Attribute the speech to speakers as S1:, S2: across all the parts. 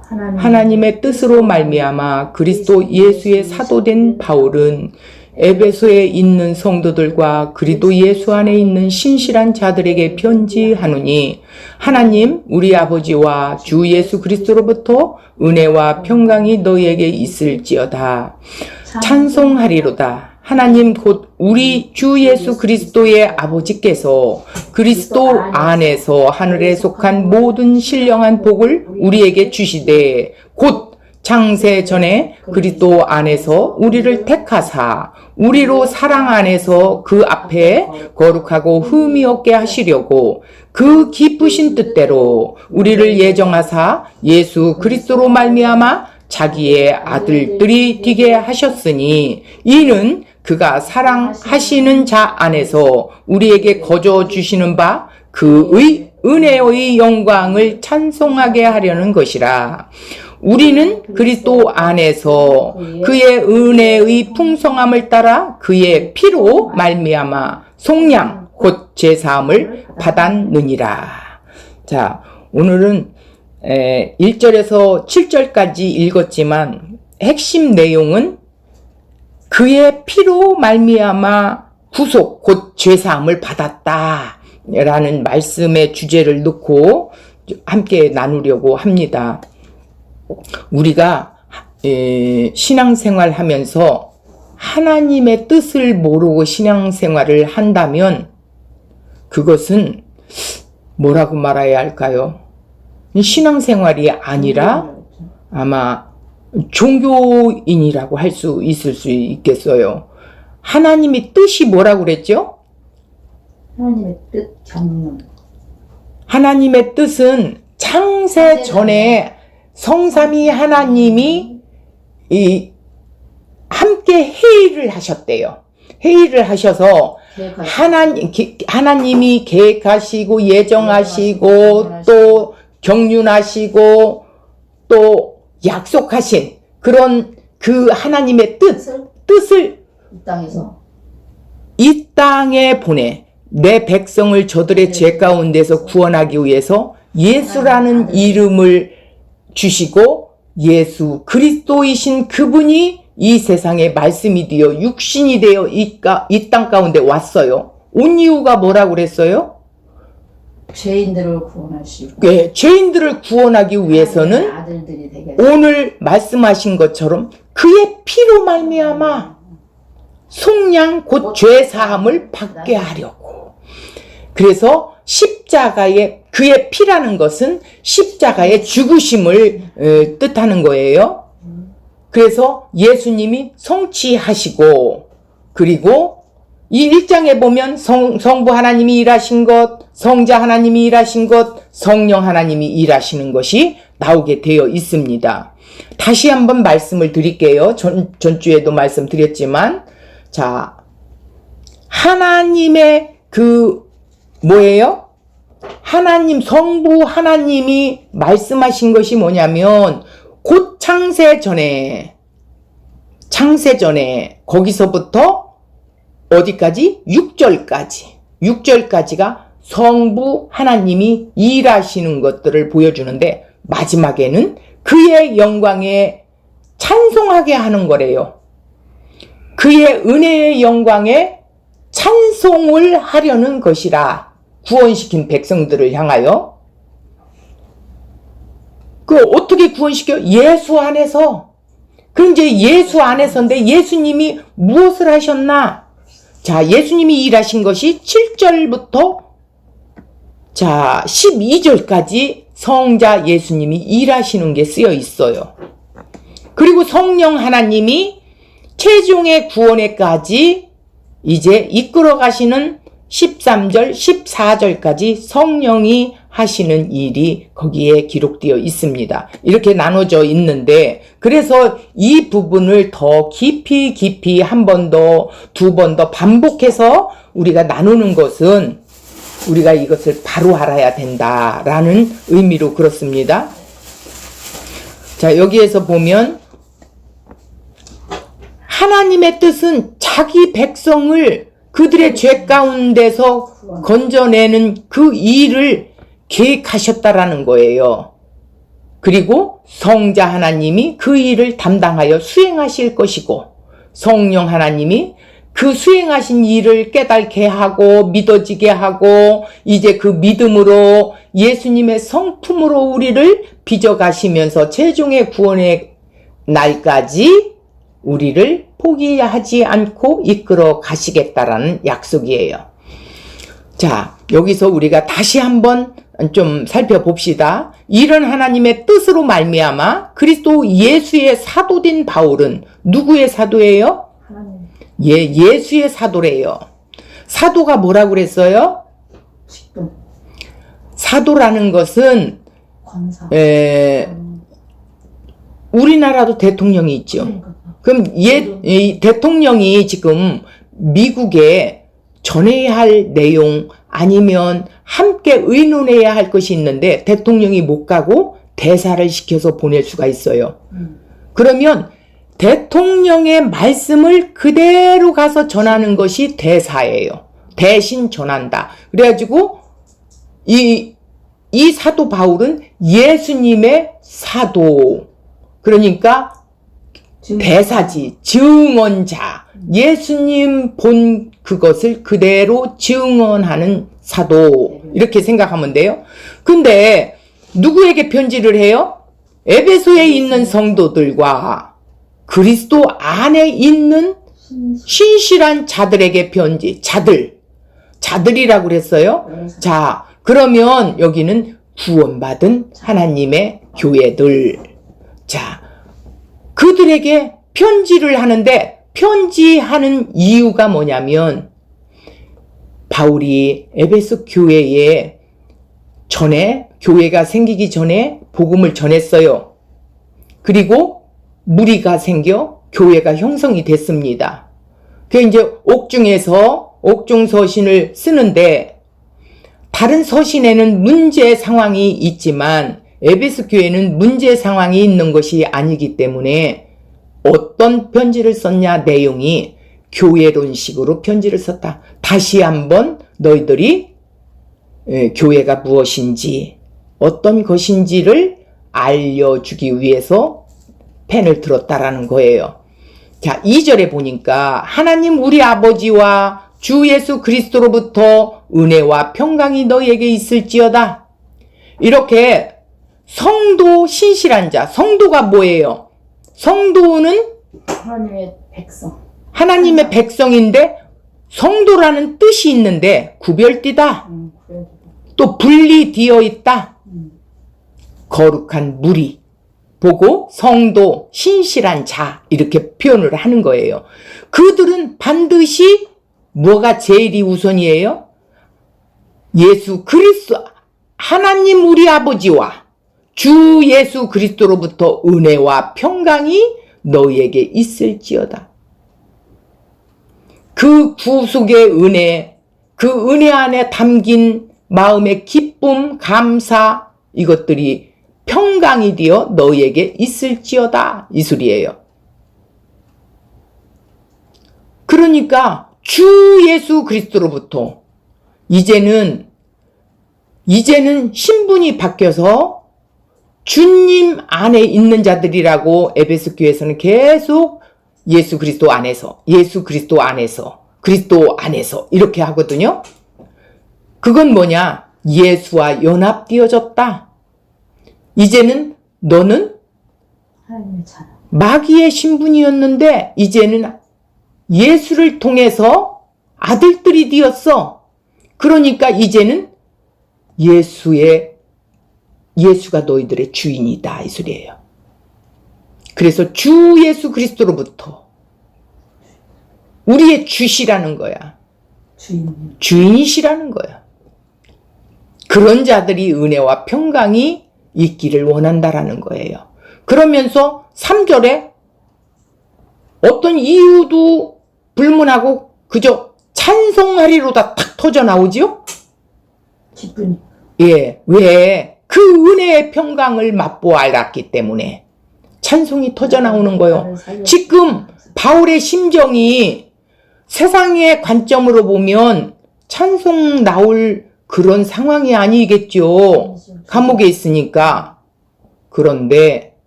S1: 하나님의 뜻으로 말미암아 그리스도 예수의 사도된 바울은 에베소에 있는 성도들과 그리스도 예수 안에 있는 신실한 자들에게 편지하노니 하나님 우리 아버지와 주 예수 그리스도로부터 은혜와 평강이 너희에게 있을지어다. 찬송하리로다. 하나님 곧 우리 주 예수 그리스도의 아버지께서 그리스도 안에서 하늘에 속한 모든 신령한 복을 우리에게 주시되 곧 창세 전에 그리스도 안에서 우리를 택하사 우리로 사랑 안에서 그 앞에 거룩하고 흠이 없게 하시려고 그 기쁘신 뜻대로 우리를 예정하사 예수 그리스도로 말미암아 자기의 아들들이 되게 하셨으니 이는 그가 사랑하시는 자 안에서 우리에게 거저 주시는 바 그의 은혜의 영광을 찬송하게 하려는 것이라. 우리는 그리스도 안에서 그의 은혜의 풍성함을 따라 그의 피로 말미암아 속량 곧 제사함을 받았느니라. 자, 오늘은 1절에서 7절까지 읽었지만 핵심 내용은 그의 피로 말미암아 구속 곧 죄사함을 받았다 라는 말씀의 주제를 놓고 함께 나누려고 합니다. 우리가 신앙생활 하면서 하나님의 뜻을 모르고 신앙생활을 한다면 그것은 뭐라고 말해야 할까요? 신앙생활이 아니라 아마 종교인이라고 할 수 있을 수 있겠어요. 하나님의 뜻이 뭐라고 그랬죠?
S2: 하나님의 뜻 경륜.
S1: 하나님의 뜻은 창세 전에 성삼위 하나님이 함께 회의를 하셨대요. 회의를 하셔서 하나님이 계획하시고 예정하시고 또 경륜하시고 또 약속하신 그런 그 하나님의 뜻을 이 땅에 보내 내 백성을 저들의 죄 가운데서 구원하기 위해서 예수라는 이름을 주시고 예수 그리스도이신 그분이 이 세상에 말씀이 되어 육신이 되어 이 땅 가운데 왔어요. 온 이유가 뭐라고 그랬어요?
S2: 죄인들을 구원하시고
S1: 네, 죄인들을 구원하기 위해서는
S2: 아들들이 되게
S1: 오늘 말씀하신 것처럼 그의 피로 말미암아 속량 곧 죄사함을 받게 하려고. 그래서 십자가의 그의 피라는 것은 십자가의 죽으심을 뜻하는 거예요. 그래서 예수님이 성취하시고 그리고 이 1장에 보면 성부 하나님이 일하신 것, 성자 하나님이 일하신 것, 성령 하나님이 일하시는 것이 나오게 되어 있습니다. 다시 한번 말씀을 드릴게요. 전주에도 말씀드렸지만 자, 하나님의 뭐예요? 하나님, 성부 하나님이 말씀하신 것이 뭐냐면 곧 창세 전에 거기서부터 어디까지? 6절까지가 성부 하나님이 일하시는 것들을 보여주는데 마지막에는 그의 영광에 찬송하게 하는 거래요. 그의 은혜의 영광에 찬송을 하려는 것이라. 구원시킨 백성들을 향하여. 어떻게 구원시켜? 예수 안에서. 그럼 이제 예수 안에서인데 예수님이 무엇을 하셨나? 자, 예수님이 일하신 것이 7절부터 자 12절까지 성자 예수님이 일하시는 게 쓰여 있어요. 그리고 성령 하나님이 최종의 구원에까지 이제 이끌어 가시는 13절, 14절까지 성령이 하시는 일이 거기에 기록되어 있습니다. 이렇게 나눠져 있는데 그래서 이 부분을 더 깊이 한 번 더, 두 번 더 반복해서 우리가 나누는 것은 우리가 이것을 바로 알아야 된다라는 의미로 그렇습니다. 자, 여기에서 보면 하나님의 뜻은 자기 백성을 그들의 죄 가운데서 건져내는 그 일을 계획하셨다라는 거예요. 그리고 성자 하나님이 그 일을 담당하여 수행하실 것이고, 성령 하나님이 그 수행하신 일을 깨닫게 하고 믿어지게 하고 이제 그 믿음으로 예수님의 성품으로 우리를 빚어가시면서 최종의 구원의 날까지 우리를 포기하지 않고 이끌어 가시겠다라는 약속이에요. 자, 여기서 우리가 다시 한번 좀 살펴봅시다. 이런 하나님의 뜻으로 말미암아 그리스도 예수의 사도된 바울은 누구의 사도예요?
S2: 하나님.
S1: 예수의 사도래요. 사도가 뭐라고 그랬어요?
S2: 직분.
S1: 사도라는 것은
S2: 권사.
S1: 우리나라도 대통령이 있죠.
S2: 그러니까.
S1: 그럼 이 대통령이 지금 미국에 전해야 할 내용 아니면 함께 의논해야 할 것이 있는데 대통령이 못 가고 대사를 시켜서 보낼 수가 있어요. 그러면 대통령의 말씀을 그대로 가서 전하는 것이 대사예요. 대신 전한다. 그래가지고 이 사도 바울은 예수님의 사도. 그러니까 대사지, 증언자. 예수님 본 그것을 그대로 증언하는 사도. 이렇게 생각하면 돼요. 근데 누구에게 편지를 해요? 에베소에 있는 성도들과 그리스도 안에 있는 신실한 자들에게 편지. 자들이라고 그랬어요. 자, 그러면 여기는 구원받은 하나님의 교회들. 자, 그들에게 편지를 하는데 편지하는 이유가 뭐냐면 바울이 에베소 교회에 전에 교회가 생기기 전에 복음을 전했어요. 그리고 무리가 생겨 교회가 형성이 됐습니다. 그 이제 옥중 서신을 쓰는데 다른 서신에는 문제 상황이 있지만 에베소 교회는 문제 상황이 있는 것이 아니기 때문에 어떤 편지를 썼냐 내용이 교회론식으로 편지를 썼다. 다시 한번 너희들이 교회가 무엇인지 어떤 것인지를 알려주기 위해서 펜을 들었다라는 거예요. 자, 2절에 보니까 하나님 우리 아버지와 주 예수 그리스도로부터 은혜와 평강이 너희에게 있을지어다. 이렇게 성도 신실한 자, 성도가 뭐예요? 성도는
S2: 하나님의 백성.
S1: 하나님의 백성인데 성도라는 뜻이 있는데 구별되다. 또 분리되어 있다. 거룩한 무리. 보고 성도, 신실한 자 이렇게 표현을 하는 거예요. 그들은 반드시 뭐가 제일이 우선이에요? 예수 그리스도 하나님 우리 아버지와 주 예수 그리스도로부터 은혜와 평강이 너희에게 있을지어다. 그 구속의 은혜, 그 은혜 안에 담긴 마음의 기쁨, 감사 이것들이 평강이 되어 너희에게 있을지어다 이 소리예요. 그러니까 주 예수 그리스도로부터 이제는 신분이 바뀌어서 주님 안에 있는 자들이라고 에베소 교회에서는 계속 예수 그리스도 안에서 그리스도 안에서 이렇게 하거든요. 그건 뭐냐? 예수와 연합되어졌다. 이제는 너는 마귀의 신분이었는데 이제는 예수를 통해서 아들들이 되었어. 그러니까 이제는 예수가 너희들의 주인이다 이 소리예요. 그래서 주 예수 그리스도로부터 우리의 주시라는 거야. 주인이시라는 거야. 그런 자들이 은혜와 평강이 있기를 원한다라는 거예요. 그러면서 3절에 어떤 이유도 불문하고 그저 찬송하리로다 탁 터져 나오지요?
S2: 기쁘니.
S1: 예, 왜? 그 은혜의 평강을 맛보아 알았기 때문에 찬송이 터져 나오는 거예요. 지금 바울의 심정이 세상의 관점으로 보면 찬송 나올 그런 상황이 아니겠죠. 감옥에 있으니까. 그런데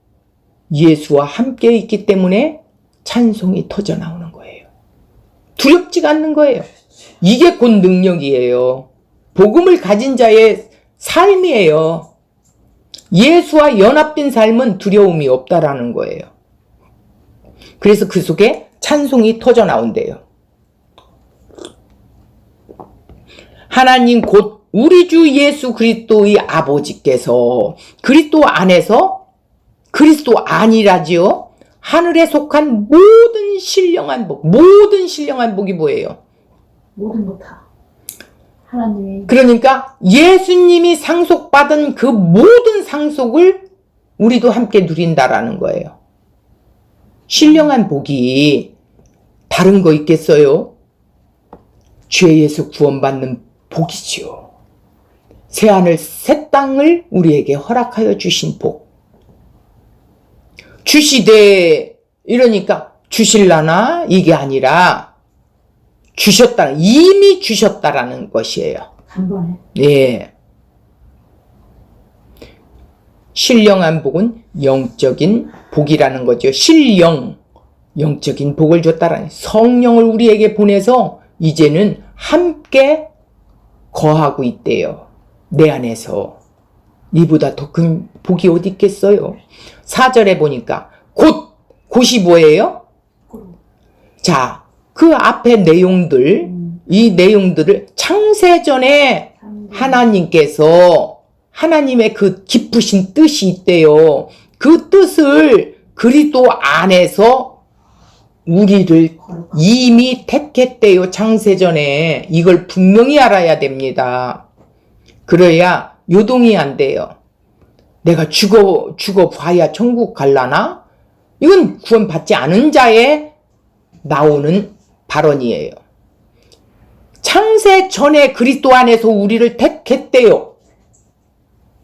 S1: 예수와 함께 있기 때문에 찬송이 터져 나오는 거예요. 두렵지가 않는 거예요. 이게 곧 능력이에요. 복음을 가진 자의 삶이에요. 예수와 연합된 삶은 두려움이 없다라는 거예요. 그래서 그 속에 찬송이 터져 나온대요. 하나님 곧 우리 주 예수 그리스도의 아버지께서 그리스도 안에서 그리스도 아니라지요. 하늘에 속한 모든 신령한 복, 모든 신령한 복이 뭐예요?
S2: 모든 것 다. 하나님이.
S1: 그러니까 예수님이 상속받은 그 모든 상속을 우리도 함께 누린다라는 거예요. 신령한 복이 다른 거 있겠어요? 죄에서 구원받는 복이지요. 새하늘 새 땅을 우리에게 허락하여 주신 복. 주시되 이러니까 주실라나 이게 아니라 주셨다, 이미 주셨다라는 것이에요.
S2: 한 번에.
S1: 예. 신령한 복은 영적인 복이라는 거죠. 신령, 영적인 복을 줬다라는, 성령을 우리에게 보내서 이제는 함께 거하고 있대요. 내 안에서. 이보다 더 큰 복이 어디 있겠어요? 4절에 보니까 곧이 뭐예요? 자, 그 앞에 내용들, 이 내용들을 창세전에 하나님께서 하나님의 그 깊으신 뜻이 있대요. 그 뜻을 그리스도 안에서 우리를 이미 택했대요. 창세전에. 이걸 분명히 알아야 됩니다. 그래야 요동이 안 돼요. 내가 죽어 봐야 천국 갈라나? 이건 구원받지 않은 자에 나오는 발언이에요. 창세 전에 그리스도 안에서 우리를 택했대요.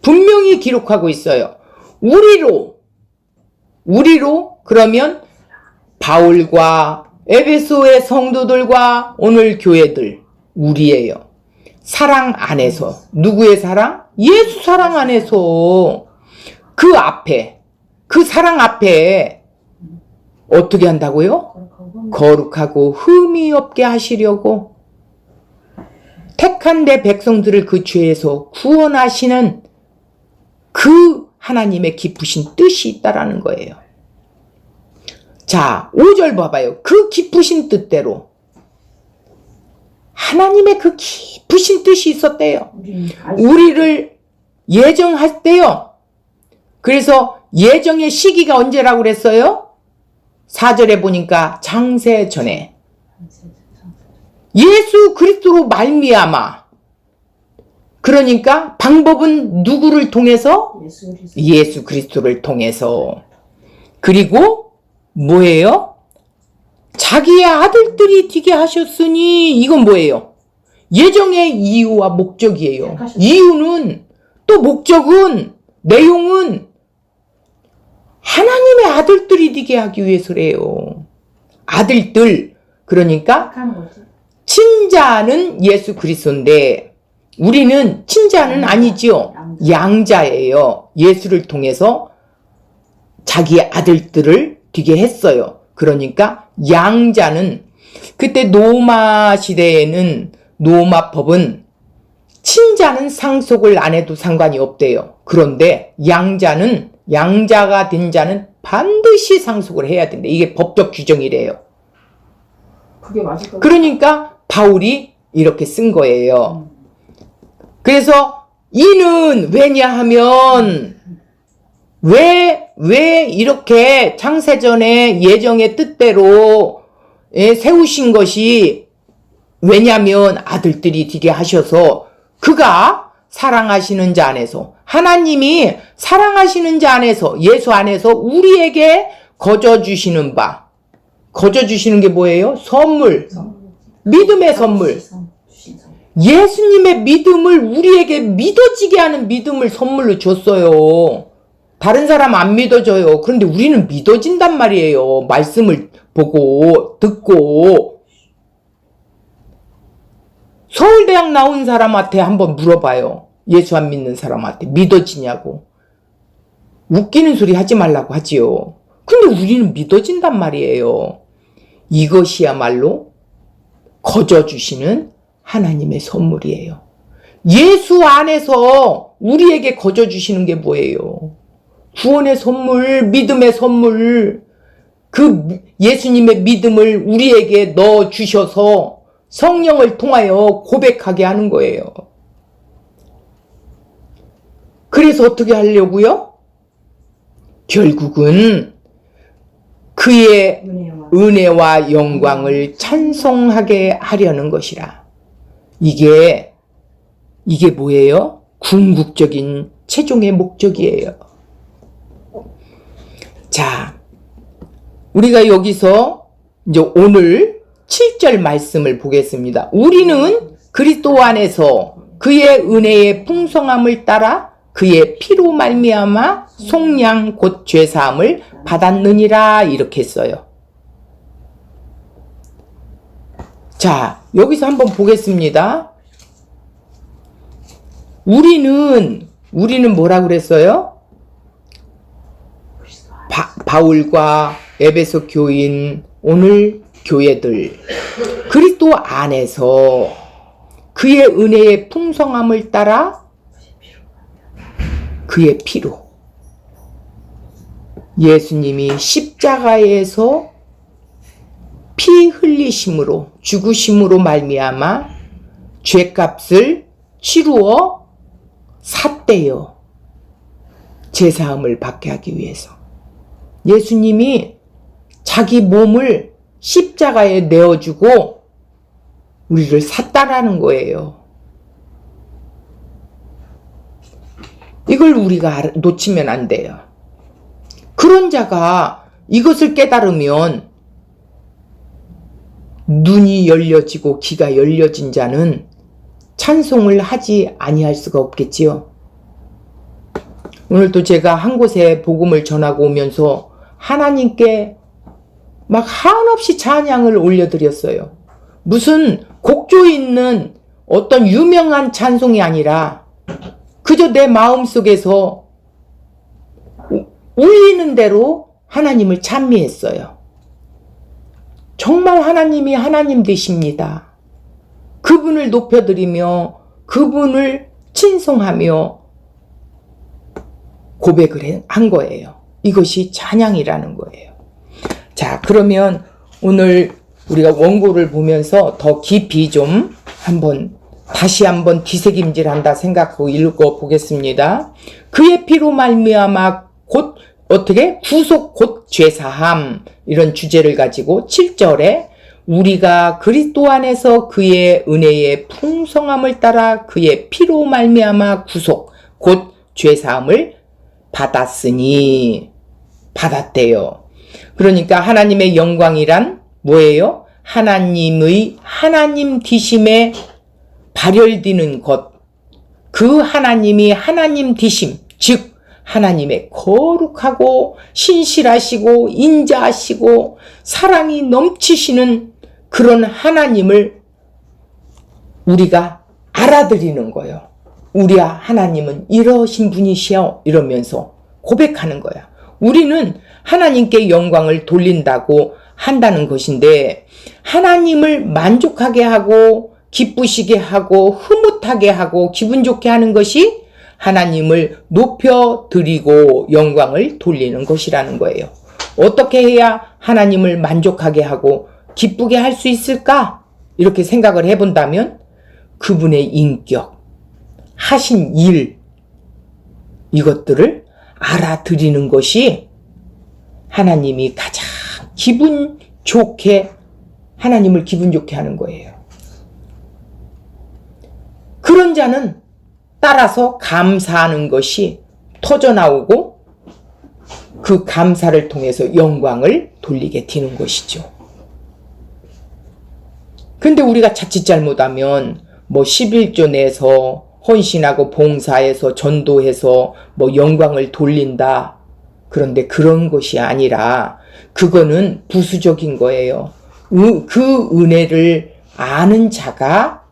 S1: 분명히 기록하고 있어요. 우리로 그러면 바울과 에베소의 성도들과 오늘 교회들 우리예요. 사랑 안에서. 누구의 사랑? 예수 사랑 안에서. 그 앞에, 그 사랑 앞에 어떻게 한다고요? 거룩하고 흠이 없게 하시려고 택한 내 백성들을 그 죄에서 구원하시는 그 하나님의 깊으신 뜻이 있다라는 거예요. 자, 5절 봐봐요. 그 깊으신 뜻대로 하나님의 그 깊으신 뜻이 있었대요. 우리를 예정했대요. 그래서 예정의 시기가 언제라고 그랬어요? 4절에 보니까 창세 전에 예수 그리스도로 말미암아. 그러니까 방법은 누구를 통해서? 예수 그리스도를 통해서. 그리고 뭐예요? 자기의 아들들이 되게 하셨으니 이건 뭐예요? 예정의 이유와 목적이에요. 이유는 또 목적은 내용은 하나님의 아들들이 되게 하기 위해서래요. 아들들. 그러니까 친자는 예수 그리스도인데 우리는 친자는 아니지요. 양자예요. 예수를 통해서 자기의 아들들을 되게 했어요. 그러니까 양자는 그때 로마 시대에는 로마법은 친자는 상속을 안 해도 상관이 없대요. 그런데 양자가 된 자는 반드시 상속을 해야 된대. 이게 법적 규정이래요.
S2: 그게 맞을까요?
S1: 그러니까 바울이 이렇게 쓴 거예요. 그래서 이는 왜냐하면 왜 이렇게 창세전에 예정의 뜻대로 세우신 것이 왜냐하면 아들들이 되게 하셔서 그가 사랑하시는 자 안에서 하나님이 사랑하시는 자 안에서 예수 안에서 우리에게 거저주시는 바. 거저주시는 게 뭐예요? 선물. 믿음의 선물. 예수님의 믿음을 우리에게 믿어지게 하는 믿음을 선물로 줬어요. 다른 사람 안 믿어져요. 그런데 우리는 믿어진단 말이에요. 말씀을 보고 듣고. 서울대학 나온 사람한테 한번 물어봐요. 예수 안 믿는 사람한테 믿어지냐고. 웃기는 소리 하지 말라고 하지요. 근데 우리는 믿어진단 말이에요. 이것이야말로 거저주시는 하나님의 선물이에요. 예수 안에서 우리에게 거저주시는 게 뭐예요? 구원의 선물, 믿음의 선물, 그 예수님의 믿음을 우리에게 넣어주셔서 성령을 통하여 고백하게 하는 거예요. 그래서 어떻게 하려고요? 결국은 그의 은혜와 영광을 찬송하게 하려는 것이라. 이게 뭐예요? 궁극적인 최종의 목적이에요. 자, 우리가 여기서 이제 오늘 7절 말씀을 보겠습니다. 우리는 그리스도 안에서 그의 은혜의 풍성함을 따라 그의 피로 말미암아 속량 곧 죄사함을 받았느니라 이렇게 했어요. 자, 여기서 한번 보겠습니다. 우리는 뭐라 그랬어요? 바울과 에베소 교인, 오늘 교회들, 그리스도 안에서 그의 은혜의 풍성함을 따라 그의 피로, 예수님이 십자가에서 피 흘리심으로, 죽으심으로 말미암아 죄값을 치루어 샀대요. 제사함을 받게 하기 위해서. 예수님이 자기 몸을 십자가에 내어주고 우리를 샀다라는 거예요. 이걸 우리가 놓치면 안 돼요. 그런 자가 이것을 깨달으면 눈이 열려지고 귀가 열려진 자는 찬송을 하지 아니할 수가 없겠지요. 오늘도 제가 한 곳에 복음을 전하고 오면서 하나님께 막 한없이 찬양을 올려드렸어요. 무슨 곡조 있는 어떤 유명한 찬송이 아니라 그저 내 마음속에서 울리는 대로 하나님을 찬미했어요. 정말 하나님이 하나님 되십니다. 그분을 높여드리며 그분을 칭송하며 고백을 한 거예요. 이것이 찬양이라는 거예요. 자, 그러면 오늘 우리가 원고를 보면서 더 깊이 좀 다시 한번 뒤새김질한다 생각하고 읽어보겠습니다. 그의 피로 말미암아 곧 어떻게? 구속 곧 죄사함, 이런 주제를 가지고 7절에 우리가 그리스도 안에서 그의 은혜의 풍성함을 따라 그의 피로 말미암아 구속 곧 죄사함을 받았대요. 그러니까 하나님의 영광이란 뭐예요? 하나님의 하나님 되심에 발열되는 것, 그 하나님이 하나님 되심, 즉 하나님의 거룩하고 신실하시고 인자하시고 사랑이 넘치시는 그런 하나님을 우리가 알아들이는 거예요. 우리 하나님은 이러신 분이시여, 이러면서 고백하는 거야. 우리는 하나님께 영광을 돌린다고 한다는 것인데, 하나님을 만족하게 하고 기쁘시게 하고 흐뭇하게 하고 기분 좋게 하는 것이 하나님을 높여드리고 영광을 돌리는 것이라는 거예요. 어떻게 해야 하나님을 만족하게 하고 기쁘게 할 수 있을까? 이렇게 생각을 해본다면 그분의 인격, 하신 일, 이것들을 알아들이는 것이 하나님이 가장 기분 좋게, 하나님을 기분 좋게 하는 거예요. 그런 자는 따라서 감사하는 것이 터져나오고 그 감사를 통해서 영광을 돌리게 되는 것이죠. 근데 우리가 자칫 잘못하면 11조 내서 헌신하고 봉사해서 전도해서 영광을 돌린다. 그런데 그런 것이 아니라 그거는 부수적인 거예요. 그 은혜를 아는 자가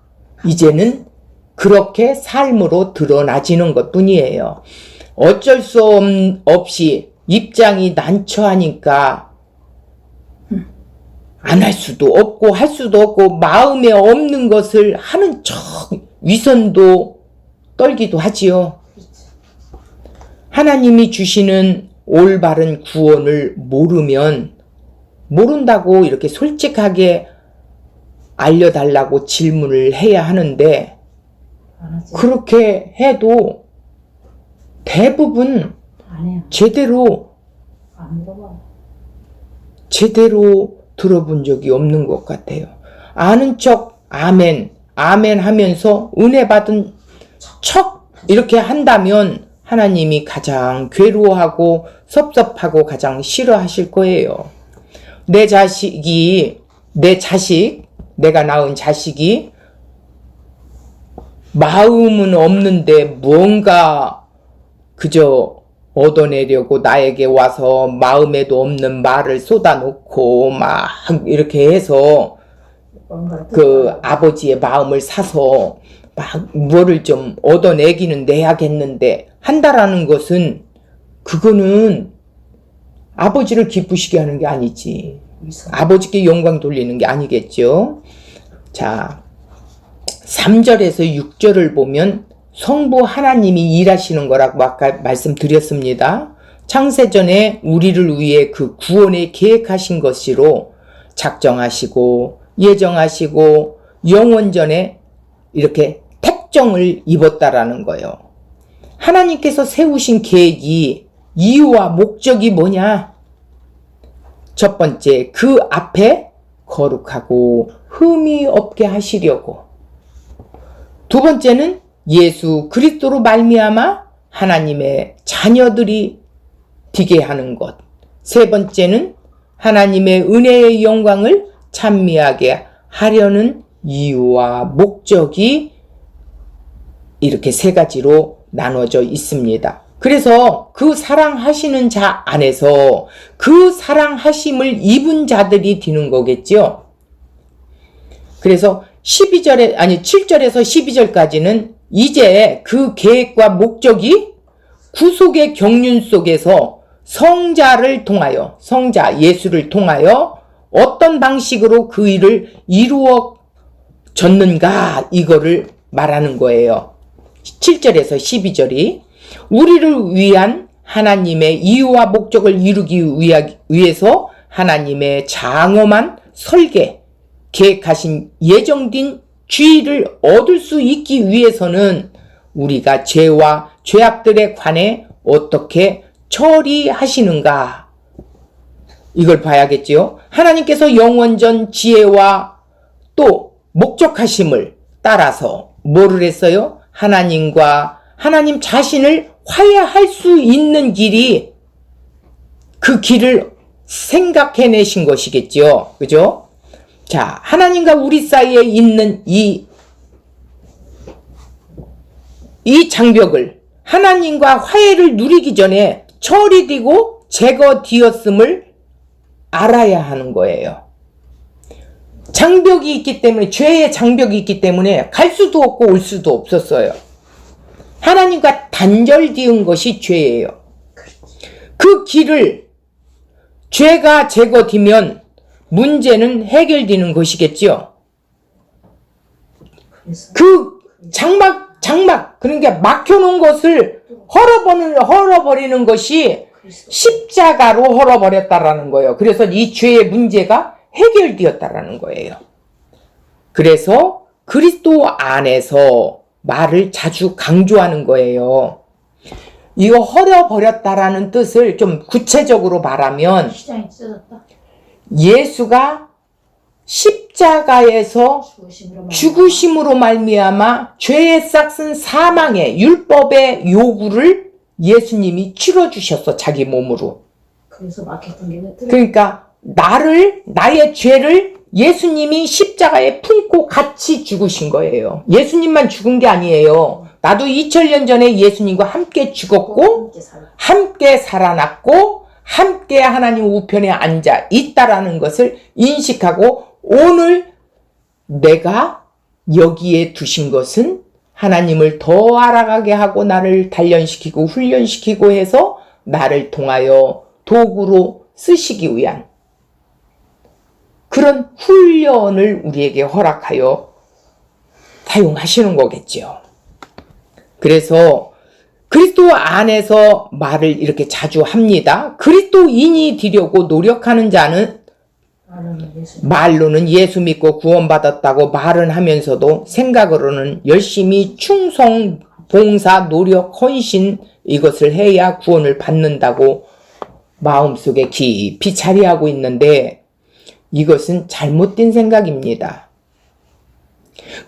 S1: 이제는 그렇게 삶으로 드러나지는 것 뿐이에요. 어쩔 수 없이 입장이 난처하니까 안 할 수도 없고 할 수도 없고 마음에 없는 것을 하는 척 위선도 떨기도 하지요. 하나님이 주시는 올바른 구원을 모른다고 이렇게 솔직하게 알려달라고 질문을 해야 하는데, 그렇게 해도 대부분
S2: 안 해요. 안 물어봐요.
S1: 제대로 들어본 적이 없는 것 같아요. 아는 척 아멘 하면서 은혜 받은 척 이렇게 한다면 하나님이 가장 괴로워하고 섭섭하고 가장 싫어하실 거예요. 내가 낳은 자식이 마음은 없는데 뭔가 그저 얻어내려고 나에게 와서 마음에도 없는 말을 쏟아놓고 막 이렇게 해서 그 아버지의 마음을 사서 막 뭐를 좀 얻어내기는 내야겠는데 한다라는 것은, 그거는 아버지를 기쁘시게 하는 게 아니지. 아버지께 영광 돌리는 게 아니겠죠. 자, 3절에서 6절을 보면 성부 하나님이 일하시는 거라고 아까 말씀드렸습니다. 창세전에 우리를 위해 그 구원에 계획하신 것으로 작정하시고 예정하시고 영원전에 이렇게 택정을 입었다라는 거예요. 하나님께서 세우신 계획이 이유와 목적이 뭐냐? 첫 번째, 그 앞에 거룩하고 흠이 없게 하시려고. 두 번째는 예수 그리스도로 말미암아 하나님의 자녀들이 되게 하는 것. 세 번째는 하나님의 은혜의 영광을 찬미하게 하려는 이유와 목적이 이렇게 세 가지로 나눠져 있습니다. 그래서 그 사랑하시는 자 안에서 그 사랑하심을 입은 자들이 되는 거겠죠. 그래서 7절에서 12절까지는 이제 그 계획과 목적이 구속의 경륜 속에서 성자를 통하여, 성자 예수를 통하여 어떤 방식으로 그 일을 이루어졌는가, 이거를 말하는 거예요. 7절에서 12절이 우리를 위한 하나님의 이유와 목적을 이루기 위해서 하나님의 장엄한 설계, 계획하신 예정된 주의를 얻을 수 있기 위해서는 우리가 죄와 죄악들에 관해 어떻게 처리하시는가, 이걸 봐야겠지요. 하나님께서 영원전 지혜와 또 목적하심을 따라서 뭐를 했어요? 하나님과 하나님 자신을 화해할 수 있는 길이, 그 길을 생각해내신 것이겠죠. 그죠? 자, 하나님과 우리 사이에 있는 이 장벽을, 하나님과 화해를 누리기 전에 처리되고 제거되었음을 알아야 하는 거예요. 장벽이 있기 때문에, 죄의 장벽이 있기 때문에 갈 수도 없고 올 수도 없었어요. 하나님과 단절되은 것이 죄예요. 그 길을, 죄가 제거되면 문제는 해결되는 것이겠죠. 그 장막, 그러니까 막혀놓은 것을 헐어버리는 것이 십자가로 헐어버렸다라는 거예요. 그래서 이 죄의 문제가 해결되었다라는 거예요. 그래서 그리스도 안에서 말을 자주 강조하는 거예요. 이거 헐어버렸다라는 뜻을 좀 구체적으로 말하면,
S2: 시장이 찢어졌다.
S1: 예수가 십자가에서 죽으심으로 말미암아 죄의 싹슨 사망의 율법의 요구를 예수님이 치러주셨어, 자기 몸으로.
S2: 그래서 막혔던 게
S1: 그러니까 나의 죄를 예수님이 십자가에 품고 같이 죽으신 거예요. 예수님만 죽은 게 아니에요. 나도 2000년 전에 예수님과 함께 죽었고 함께 살아났고 함께 하나님 우편에 앉아 있다라는 것을 인식하고, 오늘 내가 여기에 두신 것은 하나님을 더 알아가게 하고 나를 단련시키고 훈련시키고 해서 나를 통하여 도구로 쓰시기 위한 그런 훈련을 우리에게 허락하여 사용하시는 거겠죠. 그래서 그리스도 안에서 말을 이렇게 자주 합니다. 그리스도인이 되려고 노력하는 자는 말로는 예수 믿고 구원받았다고 말은 하면서도 생각으로는 열심히 충성, 봉사, 노력, 헌신 이것을 해야 구원을 받는다고 마음속에 깊이 자리하고 있는데 이것은 잘못된 생각입니다.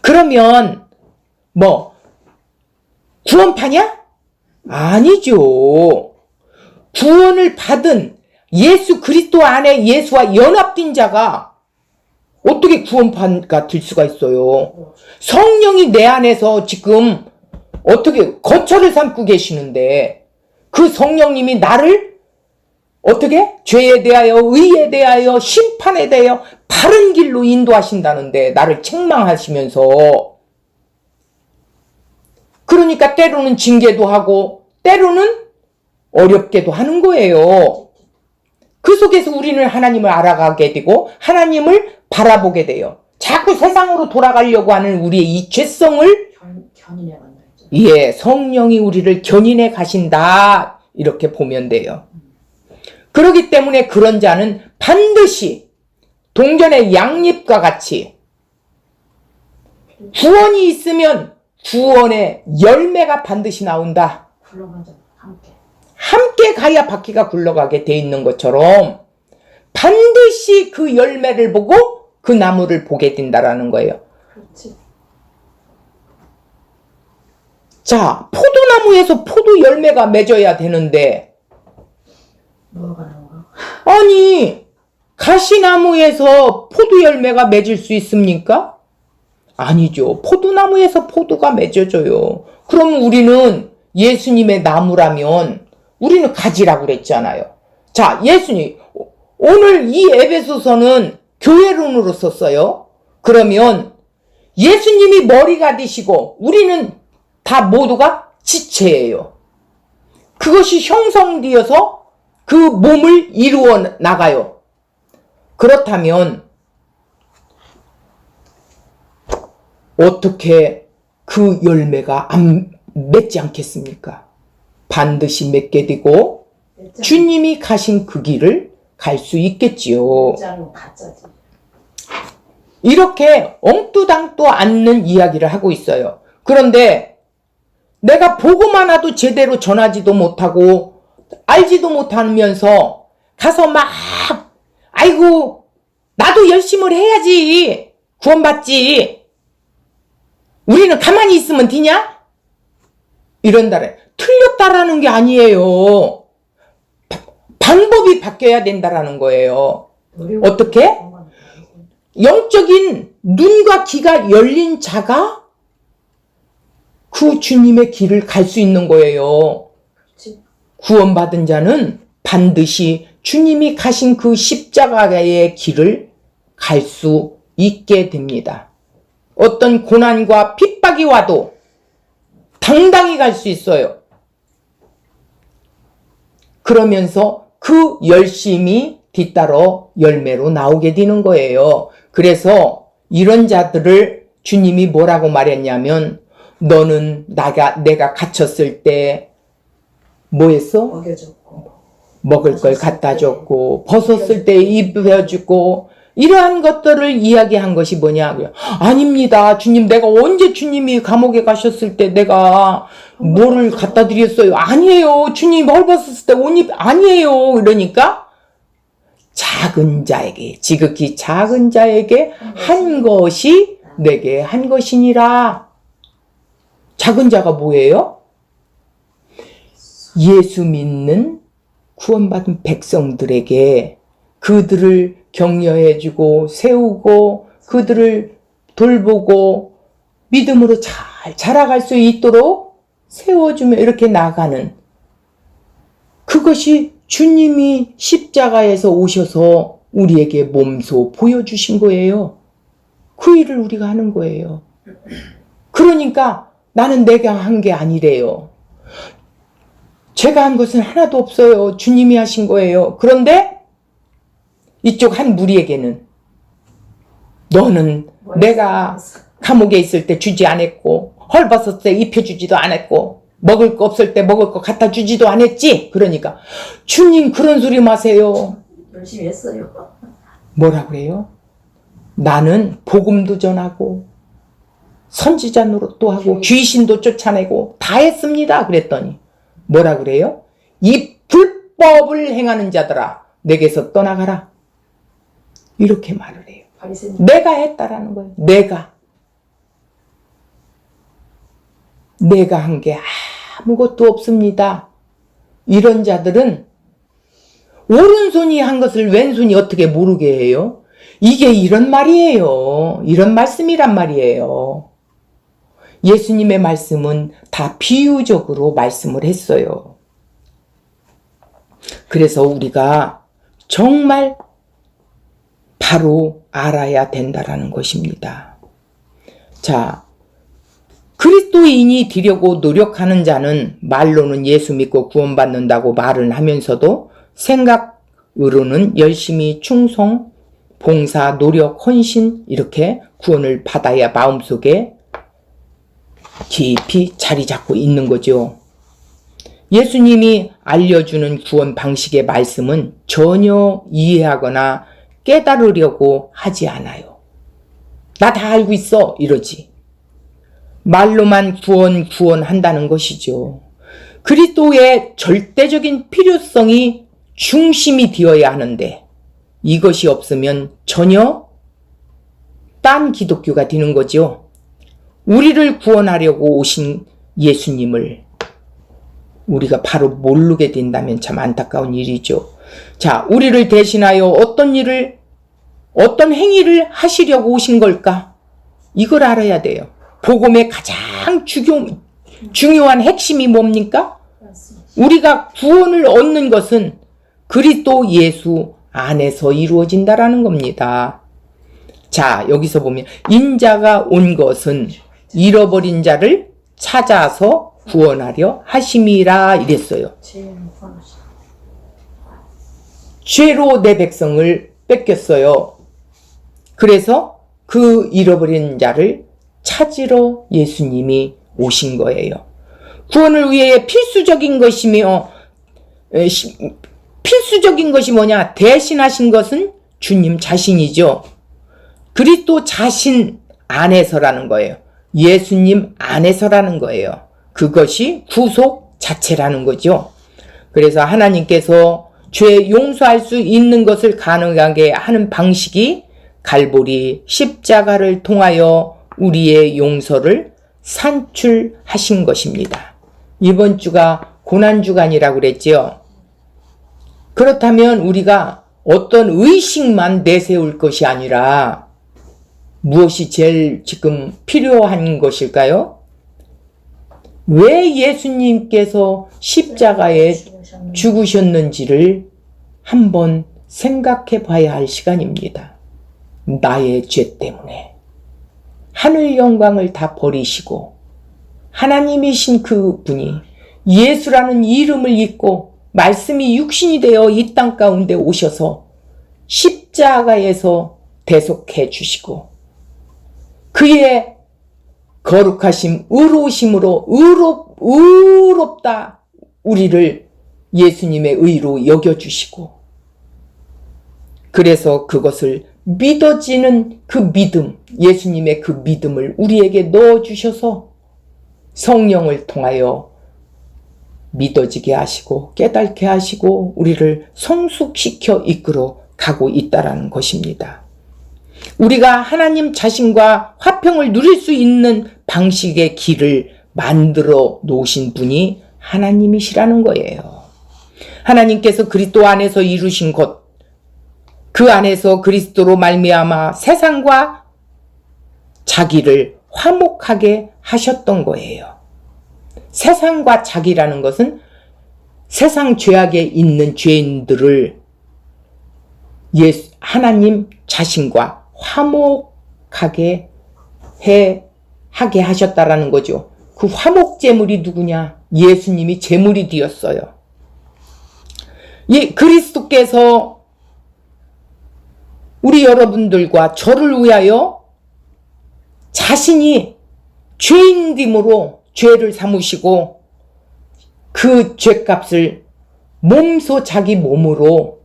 S1: 그러면 구원파냐? 아니죠. 구원을 받은 예수 그리스도 안에 예수와 연합된 자가 어떻게 구원파가 될 수가 있어요? 성령이 내 안에서 지금 어떻게 거처를 삼고 계시는데 그 성령님이 나를 어떻게 죄에 대하여 의에 대하여 심판에 대하여 바른 길로 인도하신다는데 나를 책망하시면서 그러니까 때로는 징계도 하고 때로는 어렵게도 하는 거예요. 그 속에서 우리는 하나님을 알아가게 되고 하나님을 바라보게 돼요. 자꾸 세상으로 돌아가려고 하는 우리의 이 죄성을
S2: 견인해 간다.
S1: 예, 성령이 우리를 견인해 가신다 이렇게 보면 돼요. 그렇기 때문에 그런 자는 반드시 동전의 양잎과 같이 구원이 있으면 구원의 열매가 반드시 나온다.
S2: 굴러가자 함께.
S1: 함께 가야 바퀴가 굴러가게 돼 있는 것처럼 반드시 그 열매를 보고 그 나무를 보게 된다라는 거예요.
S2: 그렇지.
S1: 자, 포도나무에서 포도 열매가 맺어야 되는데
S2: 뭐가 나오가?
S1: 아니 가시나무에서 포도 열매가 맺을 수 있습니까? 아니죠. 포도나무에서 포도가 맺어져요. 그럼 우리는 예수님의 나무라면 우리는 가지라고 그랬잖아요. 자, 예수님 오늘 이 에베소서는 교회론으로 썼어요. 그러면 예수님이 머리가 되시고 우리는 다 모두가 지체예요. 그것이 형성되어서 그 몸을 이루어 나가요. 그렇다면 어떻게 그 열매가 안 맺지 않겠습니까? 반드시 맺게 되고 주님이 가신 그 길을 갈 수 있겠지요.
S2: 짜는 가짜지.
S1: 이렇게 엉뚱당도 않는 이야기를 하고 있어요. 그런데 내가 보고만 와도 제대로 전하지도 못하고 알지도 못하면서 가서 막 아이고 나도 열심히 해야지 구원받지 우리는 가만히 있으면 되냐? 이런다래. 틀렸다라는 게 아니에요. 방법이 바뀌어야 된다라는 거예요. 어떻게? 영적인 눈과 귀가 열린 자가 그 주님의 길을 갈 수 있는 거예요.
S2: 그렇지.
S1: 구원받은 자는 반드시 주님이 가신 그 십자가의 길을 갈 수 있게 됩니다. 어떤 고난과 핍박이 와도 당당히 갈 수 있어요. 그러면서 그 열심이 뒤따라 열매로 나오게 되는 거예요. 그래서 이런 자들을 주님이 뭐라고 말했냐면 너는 내가 갇혔을 때 뭐 했어?
S2: 먹여줬고
S1: 먹을 걸 갖다 줬고 벗었을 때 입혀주고 이러한 것들을 이야기한 것이 뭐냐? 아닙니다. 주님 내가 언제 주님이 감옥에 가셨을 때 내가 뭐를 갖다 드렸어요? 아니에요. 주님 헐벗었을 때 옷 입 아니에요. 그러니까 작은 자에게 지극히 작은 자에게 한 것이 내게 한 것이니라. 작은 자가 뭐예요? 예수 믿는 구원받은 백성들에게 그들을 격려해주고 세우고 그들을 돌보고 믿음으로 잘 자라갈 수 있도록 세워주며 이렇게 나가는 그것이 주님이 십자가에서 오셔서 우리에게 몸소 보여주신 거예요. 그 일을 우리가 하는 거예요. 그러니까 나는 내가 한 게 아니래요. 제가 한 것은 하나도 없어요. 주님이 하신 거예요. 그런데 이쪽 한 무리에게는 너는 내가 감옥에 있을 때 주지 않았고 헐벗었을 때 입혀주지도 않았고 먹을 거 없을 때 먹을 거 갖다 주지도 않았지. 그러니까 주님 그런 소리 마세요.
S2: 열심히 했어요.
S1: 뭐라 그래요? 나는 복음도 전하고 선지자 노릇도 하고 귀신도 쫓아내고 다 했습니다. 그랬더니 뭐라 그래요? 이 불법을 행하는 자들아 내게서 떠나가라. 이렇게 말을 해요.
S2: 바리새인.
S1: 내가 했다라는 거예요. 내가 한 게 아무것도 없습니다. 이런 자들은 오른손이 한 것을 왼손이 어떻게 모르게 해요? 이게 이런 말이에요. 이런 말씀이란 말이에요. 예수님의 말씀은 다 비유적으로 말씀을 했어요. 그래서 우리가 정말 바로 알아야 된다라는 것입니다. 자, 그리스도인이 되려고 노력하는 자는 말로는 예수 믿고 구원받는다고 말을 하면서도 생각으로는 열심히 충성, 봉사, 노력, 헌신 이렇게 구원을 받아야 마음속에 깊이 자리 잡고 있는 거죠. 예수님이 알려주는 구원 방식의 말씀은 전혀 이해하거나 깨달으려고 하지 않아요. 나 다 알고 있어 이러지. 말로만 구원한다는 것이죠. 그리스도의 절대적인 필요성이 중심이 되어야 하는데 이것이 없으면 전혀 딴 기독교가 되는 거죠. 우리를 구원하려고 오신 예수님을 우리가 바로 모르게 된다면 참 안타까운 일이죠. 자, 우리를 대신하여 어떤 행위를 하시려고 오신 걸까? 이걸 알아야 돼요. 복음의 가장 중요한 핵심이 뭡니까? 우리가 구원을 얻는 것은 그리스도 예수 안에서 이루어진다라는 겁니다. 자, 여기서 보면 인자가 온 것은 잃어버린 자를 찾아서 구원하려 하심이라 이랬어요. 죄로 내 백성을 뺏겼어요. 그래서 그 잃어버린 자를 찾으러 예수님이 오신 거예요. 구원을 위해 필수적인 것이 뭐냐? 대신하신 것은 주님 자신이죠. 그리스도 자신 안에서라는 거예요. 예수님 안에서라는 거예요. 그것이 구속 자체라는 거죠. 그래서 하나님께서 죄 용서할 수 있는 것을 가능하게 하는 방식이 갈보리 십자가를 통하여 우리의 용서를 산출하신 것입니다. 이번 주가 고난주간이라고 그랬죠. 그렇다면 우리가 어떤 의식만 내세울 것이 아니라 무엇이 제일 지금 필요한 것일까요? 왜 예수님께서 십자가에 죽으셨는지를 한번 생각해 봐야 할 시간입니다. 나의 죄 때문에 하늘 영광을 다 버리시고 하나님이신 그 분이 예수라는 이름을 잊고 말씀이 육신이 되어 이 땅 가운데 오셔서 십자가에서 대속해 주시고 그의 거룩하심, 의로우심으로 의롭다 우리를 예수님의 의로 여겨주시고 그래서 그것을 믿어지는 그 믿음, 예수님의 그 믿음을 우리에게 넣어주셔서 성령을 통하여 믿어지게 하시고 깨닫게 하시고 우리를 성숙시켜 이끌어 가고 있다라는 것입니다. 우리가 하나님 자신과 화평을 누릴 수 있는 방식의 길을 만들어 놓으신 분이 하나님이시라는 거예요. 하나님께서 그리스도 안에서 이루신 것, 그 안에서 그리스도로 말미암아 세상과 자기를 화목하게 하셨던 거예요. 세상과 자기라는 것은 세상 죄악에 있는 죄인들을 하나님 자신과 화목하게 하게 하셨다라는 거죠. 그 화목 제물이 누구냐? 예수님이 제물이 되었어요. 이 그리스도께서 우리 여러분들과 저를 위하여 자신이 죄인됨으로 죄를 삼으시고 그 죄값을 몸소 자기 몸으로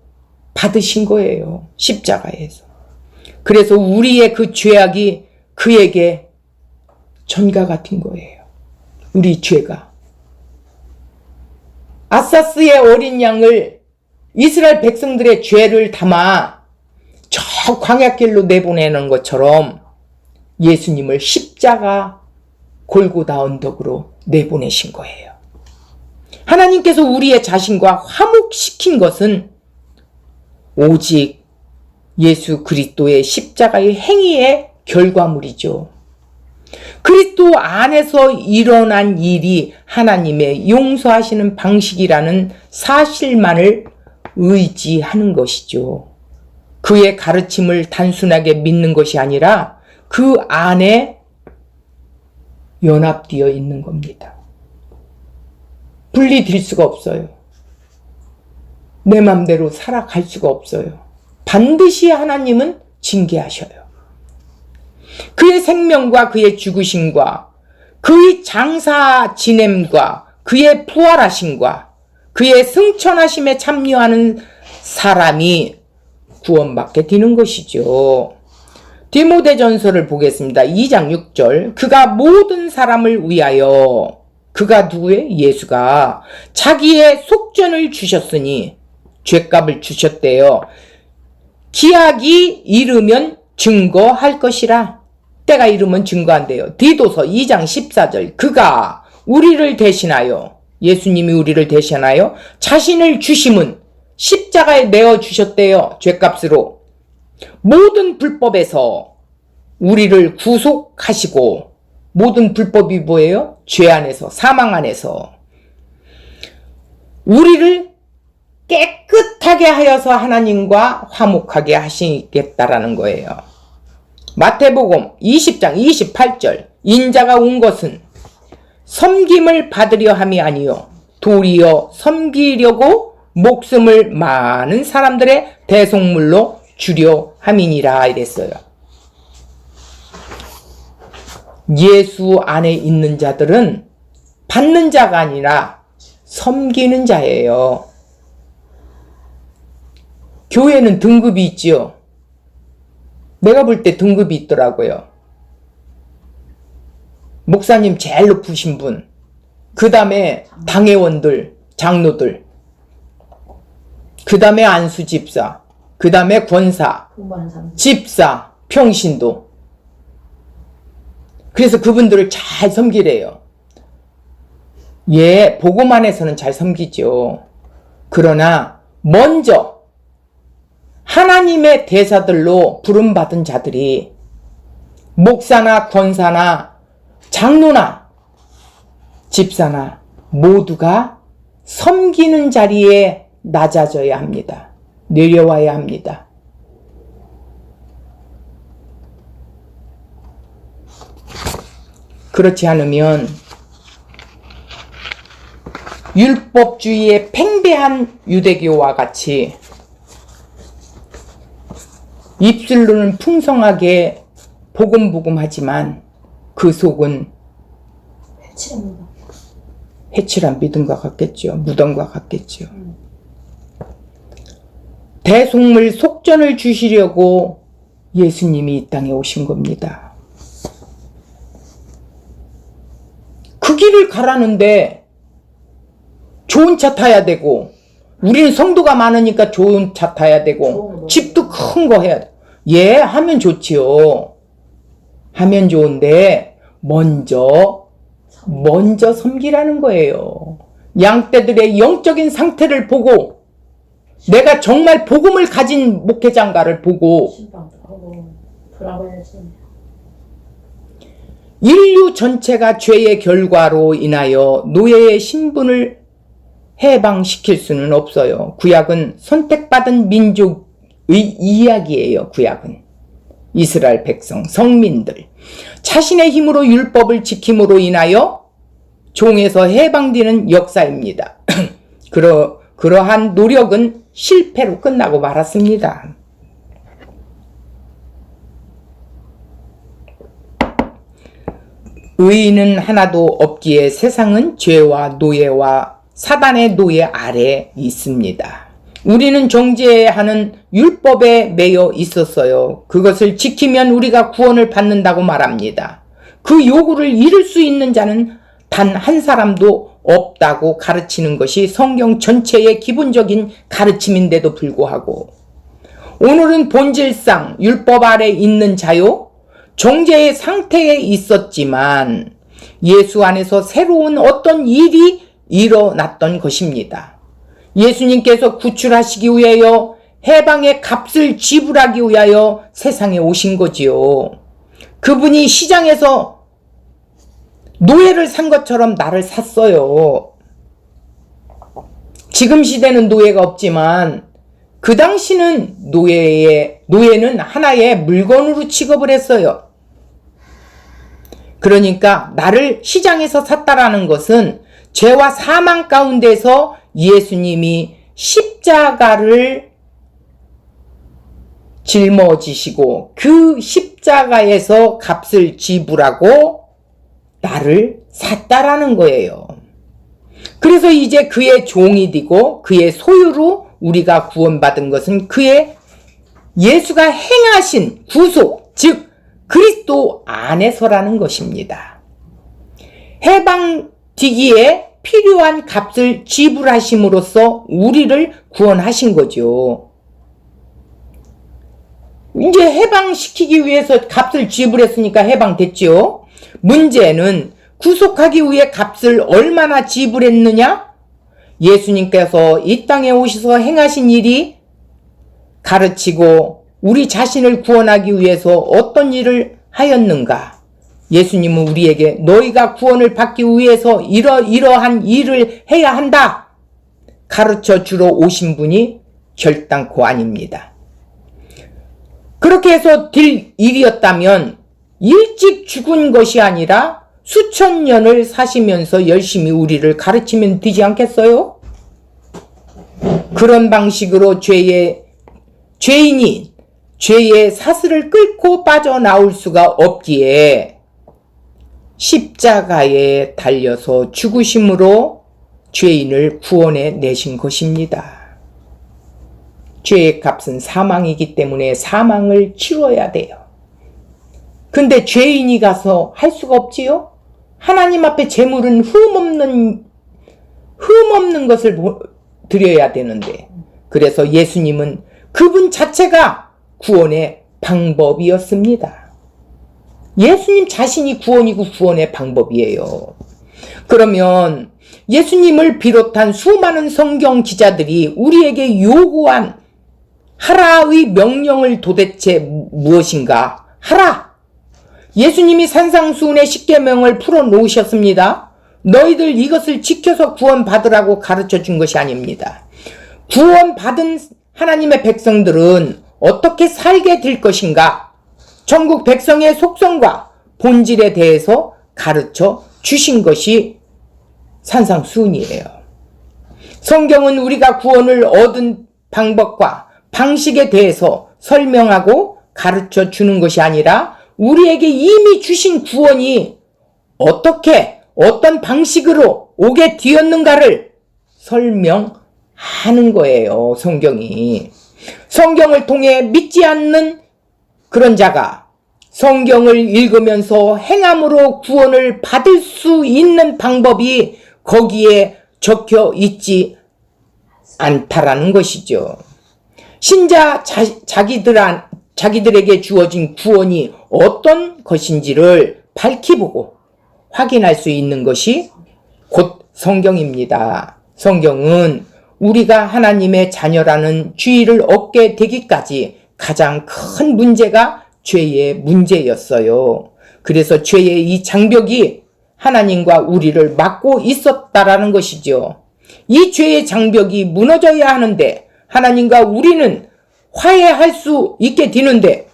S1: 받으신 거예요. 십자가에서. 그래서 우리의 그 죄악이 그에게 전가 같은 거예요. 우리 죄가. 아사스의 어린 양을 이스라엘 백성들의 죄를 담아 저 광야길로 내보내는 것처럼 예수님을 십자가 골고다 언덕으로 내보내신 거예요. 하나님께서 우리의 자신과 화목시킨 것은 오직 예수 그리스도의 십자가의 행위의 결과물이죠. 그리스도 안에서 일어난 일이 하나님의 용서하시는 방식이라는 사실만을 의지하는 것이죠. 그의 가르침을 단순하게 믿는 것이 아니라 그 안에 연합되어 있는 겁니다. 분리될 수가 없어요. 내 맘대로 살아갈 수가 없어요. 반드시 하나님은 징계하셔요. 그의 생명과 그의 죽으심과 그의 장사 지냄과 그의 부활하심과 그의 승천하심에 참여하는 사람이 구원받게 되는 것이죠. 디모데전서를 보겠습니다. 2장 6절. 그가 모든 사람을 위하여, 그가 누구예요? 예수가 자기의 속전을 주셨으니 죄값을 주셨대요. 기약이 이르면 증거할 것이라. 때가 이르면 증거한대요. 디도서 2장 14절. 그가 우리를 대신하여, 예수님이 우리를 대신하여 자신을 주심은 십자가에 내어 주셨대요. 죄값으로. 모든 불법에서 우리를 구속하시고, 모든 불법이 뭐예요? 죄 안에서, 사망 안에서 우리를 깨끗하게 하여서 하나님과 화목하게 하시겠다라는 거예요. 마태복음 20장 28절. 인자가 온 것은 섬김을 받으려 함이 아니요 도리어 섬기려고 목숨을 많은 사람들의 대속물로 주려 함이니라 이랬어요. 예수 안에 있는 자들은 받는 자가 아니라 섬기는 자예요. 교회는 등급이 있지요. 내가 볼 때 등급이 있더라고요. 목사님 제일 높으신 분, 그 다음에 당회원들, 장로들, 그 다음에 안수집사, 그 다음에 권사, 집사, 평신도. 그래서 그분들을 잘 섬기래요. 예, 복음 안에서는 잘 섬기죠. 그러나 먼저 하나님의 대사들로 부름받은 자들이 목사나 권사나 장로나 집사나 모두가 섬기는 자리에 낮아져야 합니다. 내려와야 합니다. 그렇지 않으면 율법주의의 팽배한 유대교와 같이 입술로는 풍성하게 보금보금하지만 그 속은 해칠한 믿음과 같겠죠. 무덤과 같겠죠. 대속물 속전을 주시려고 예수님이 이 땅에 오신 겁니다. 그 길을 가라는데 좋은 차 타야 되고, 우리는 성도가 많으니까 좋은 차 타야 되고, 집도 큰 거 해야 돼. 예, 하면 좋지요. 하면 좋은데 먼저 섬기라는 거예요. 양떼들의 영적인 상태를 보고, 내가 정말 복음을 가진 목회장가를 보고, 인류 전체가 죄의 결과로 인하여 노예의 신분을 해방시킬 수는 없어요. 구약은 선택받은 민족의 이야기예요. 구약은 이스라엘 백성, 성민들 자신의 힘으로 율법을 지킴으로 인하여 종에서 해방되는 역사입니다. 그러한 노력은 실패로 끝나고 말았습니다. 의인은 하나도 없기에 세상은 죄와 노예와 사단의 노예 아래 있습니다. 우리는 정죄하는 율법에 매여 있었어요. 그것을 지키면 우리가 구원을 받는다고 말합니다. 그 요구를 이룰 수 있는 자는 단 한 사람도 없다고 가르치는 것이 성경 전체의 기본적인 가르침인데도 불구하고 오늘은 본질상 율법 아래 있는 자요, 정죄의 상태에 있었지만 예수 안에서 새로운 어떤 일이 일어났던 것입니다. 예수님께서 구출하시기 위하여 해방의 값을 지불하기 위하여 세상에 오신 거지요. 그분이 시장에서 노예를 산 것처럼 나를 샀어요. 지금 시대는 노예가 없지만 그 당시는 노예는 하나의 물건으로 취급을 했어요. 그러니까 나를 시장에서 샀다라는 것은 죄와 사망 가운데서 예수님이 십자가를 짊어지시고 그 십자가에서 값을 지불하고 나를 샀다라는 거예요. 그래서 이제 그의 종이 되고 그의 소유로 우리가 구원받은 것은 그의 예수가 행하신 구속, 즉 그리스도 안에서라는 것입니다. 해방되기에 필요한 값을 지불하심으로써 우리를 구원하신 거죠. 이제 해방시키기 위해서 값을 지불했으니까 해방됐죠. 문제는 구속하기 위해 값을 얼마나 지불했느냐? 예수님께서 이 땅에 오셔서 행하신 일이 가르치고 우리 자신을 구원하기 위해서 어떤 일을 하였는가? 예수님은 우리에게 너희가 구원을 받기 위해서 이러한 일을 해야 한다 가르쳐 주러 오신 분이 결단코 아닙니다. 그렇게 해서 될 일이었다면 일찍 죽은 것이 아니라 수천 년을 사시면서 열심히 우리를 가르치면 되지 않겠어요? 그런 방식으로 죄인이 죄의 사슬을 끌고 빠져나올 수가 없기에 십자가에 달려서 죽으심으로 죄인을 구원해 내신 것입니다. 죄의 값은 사망이기 때문에 사망을 치러야 돼요. 근데 죄인이 가서 할 수가 없지요? 하나님 앞에 제물은 흠없는 것을 드려야 되는데, 그래서 예수님은 그분 자체가 구원의 방법이었습니다. 예수님 자신이 구원이고 구원의 방법이에요. 그러면 예수님을 비롯한 수많은 성경 기자들이 우리에게 요구한 하라의 명령을 도대체 무엇인가? 하라! 예수님이 산상수훈의 십계명을 풀어놓으셨습니다. 너희들 이것을 지켜서 구원받으라고 가르쳐 준 것이 아닙니다. 구원받은 하나님의 백성들은 어떻게 살게 될 것인가? 전국 백성의 속성과 본질에 대해서 가르쳐 주신 것이 산상수훈이에요. 성경은 우리가 구원을 얻은 방법과 방식에 대해서 설명하고 가르쳐 주는 것이 아니라 우리에게 이미 주신 구원이 어떻게 어떤 방식으로 오게 되었는가를 설명하는 거예요. 성경을 통해 믿지 않는 그런 자가 성경을 읽으면서 행함으로 구원을 받을 수 있는 방법이 거기에 적혀 있지 않다라는 것이죠. 신자 자기들에게 주어진 구원이 어떤 것인지를 밝히보고 확인할 수 있는 것이 곧 성경입니다. 성경은 우리가 하나님의 자녀라는 지위를 얻게 되기까지 가장 큰 문제가 죄의 문제였어요. 그래서 죄의 이 장벽이 하나님과 우리를 막고 있었다라는 것이죠. 이 죄의 장벽이 무너져야 하는데 하나님과 우리는 화해할 수 있게 되는데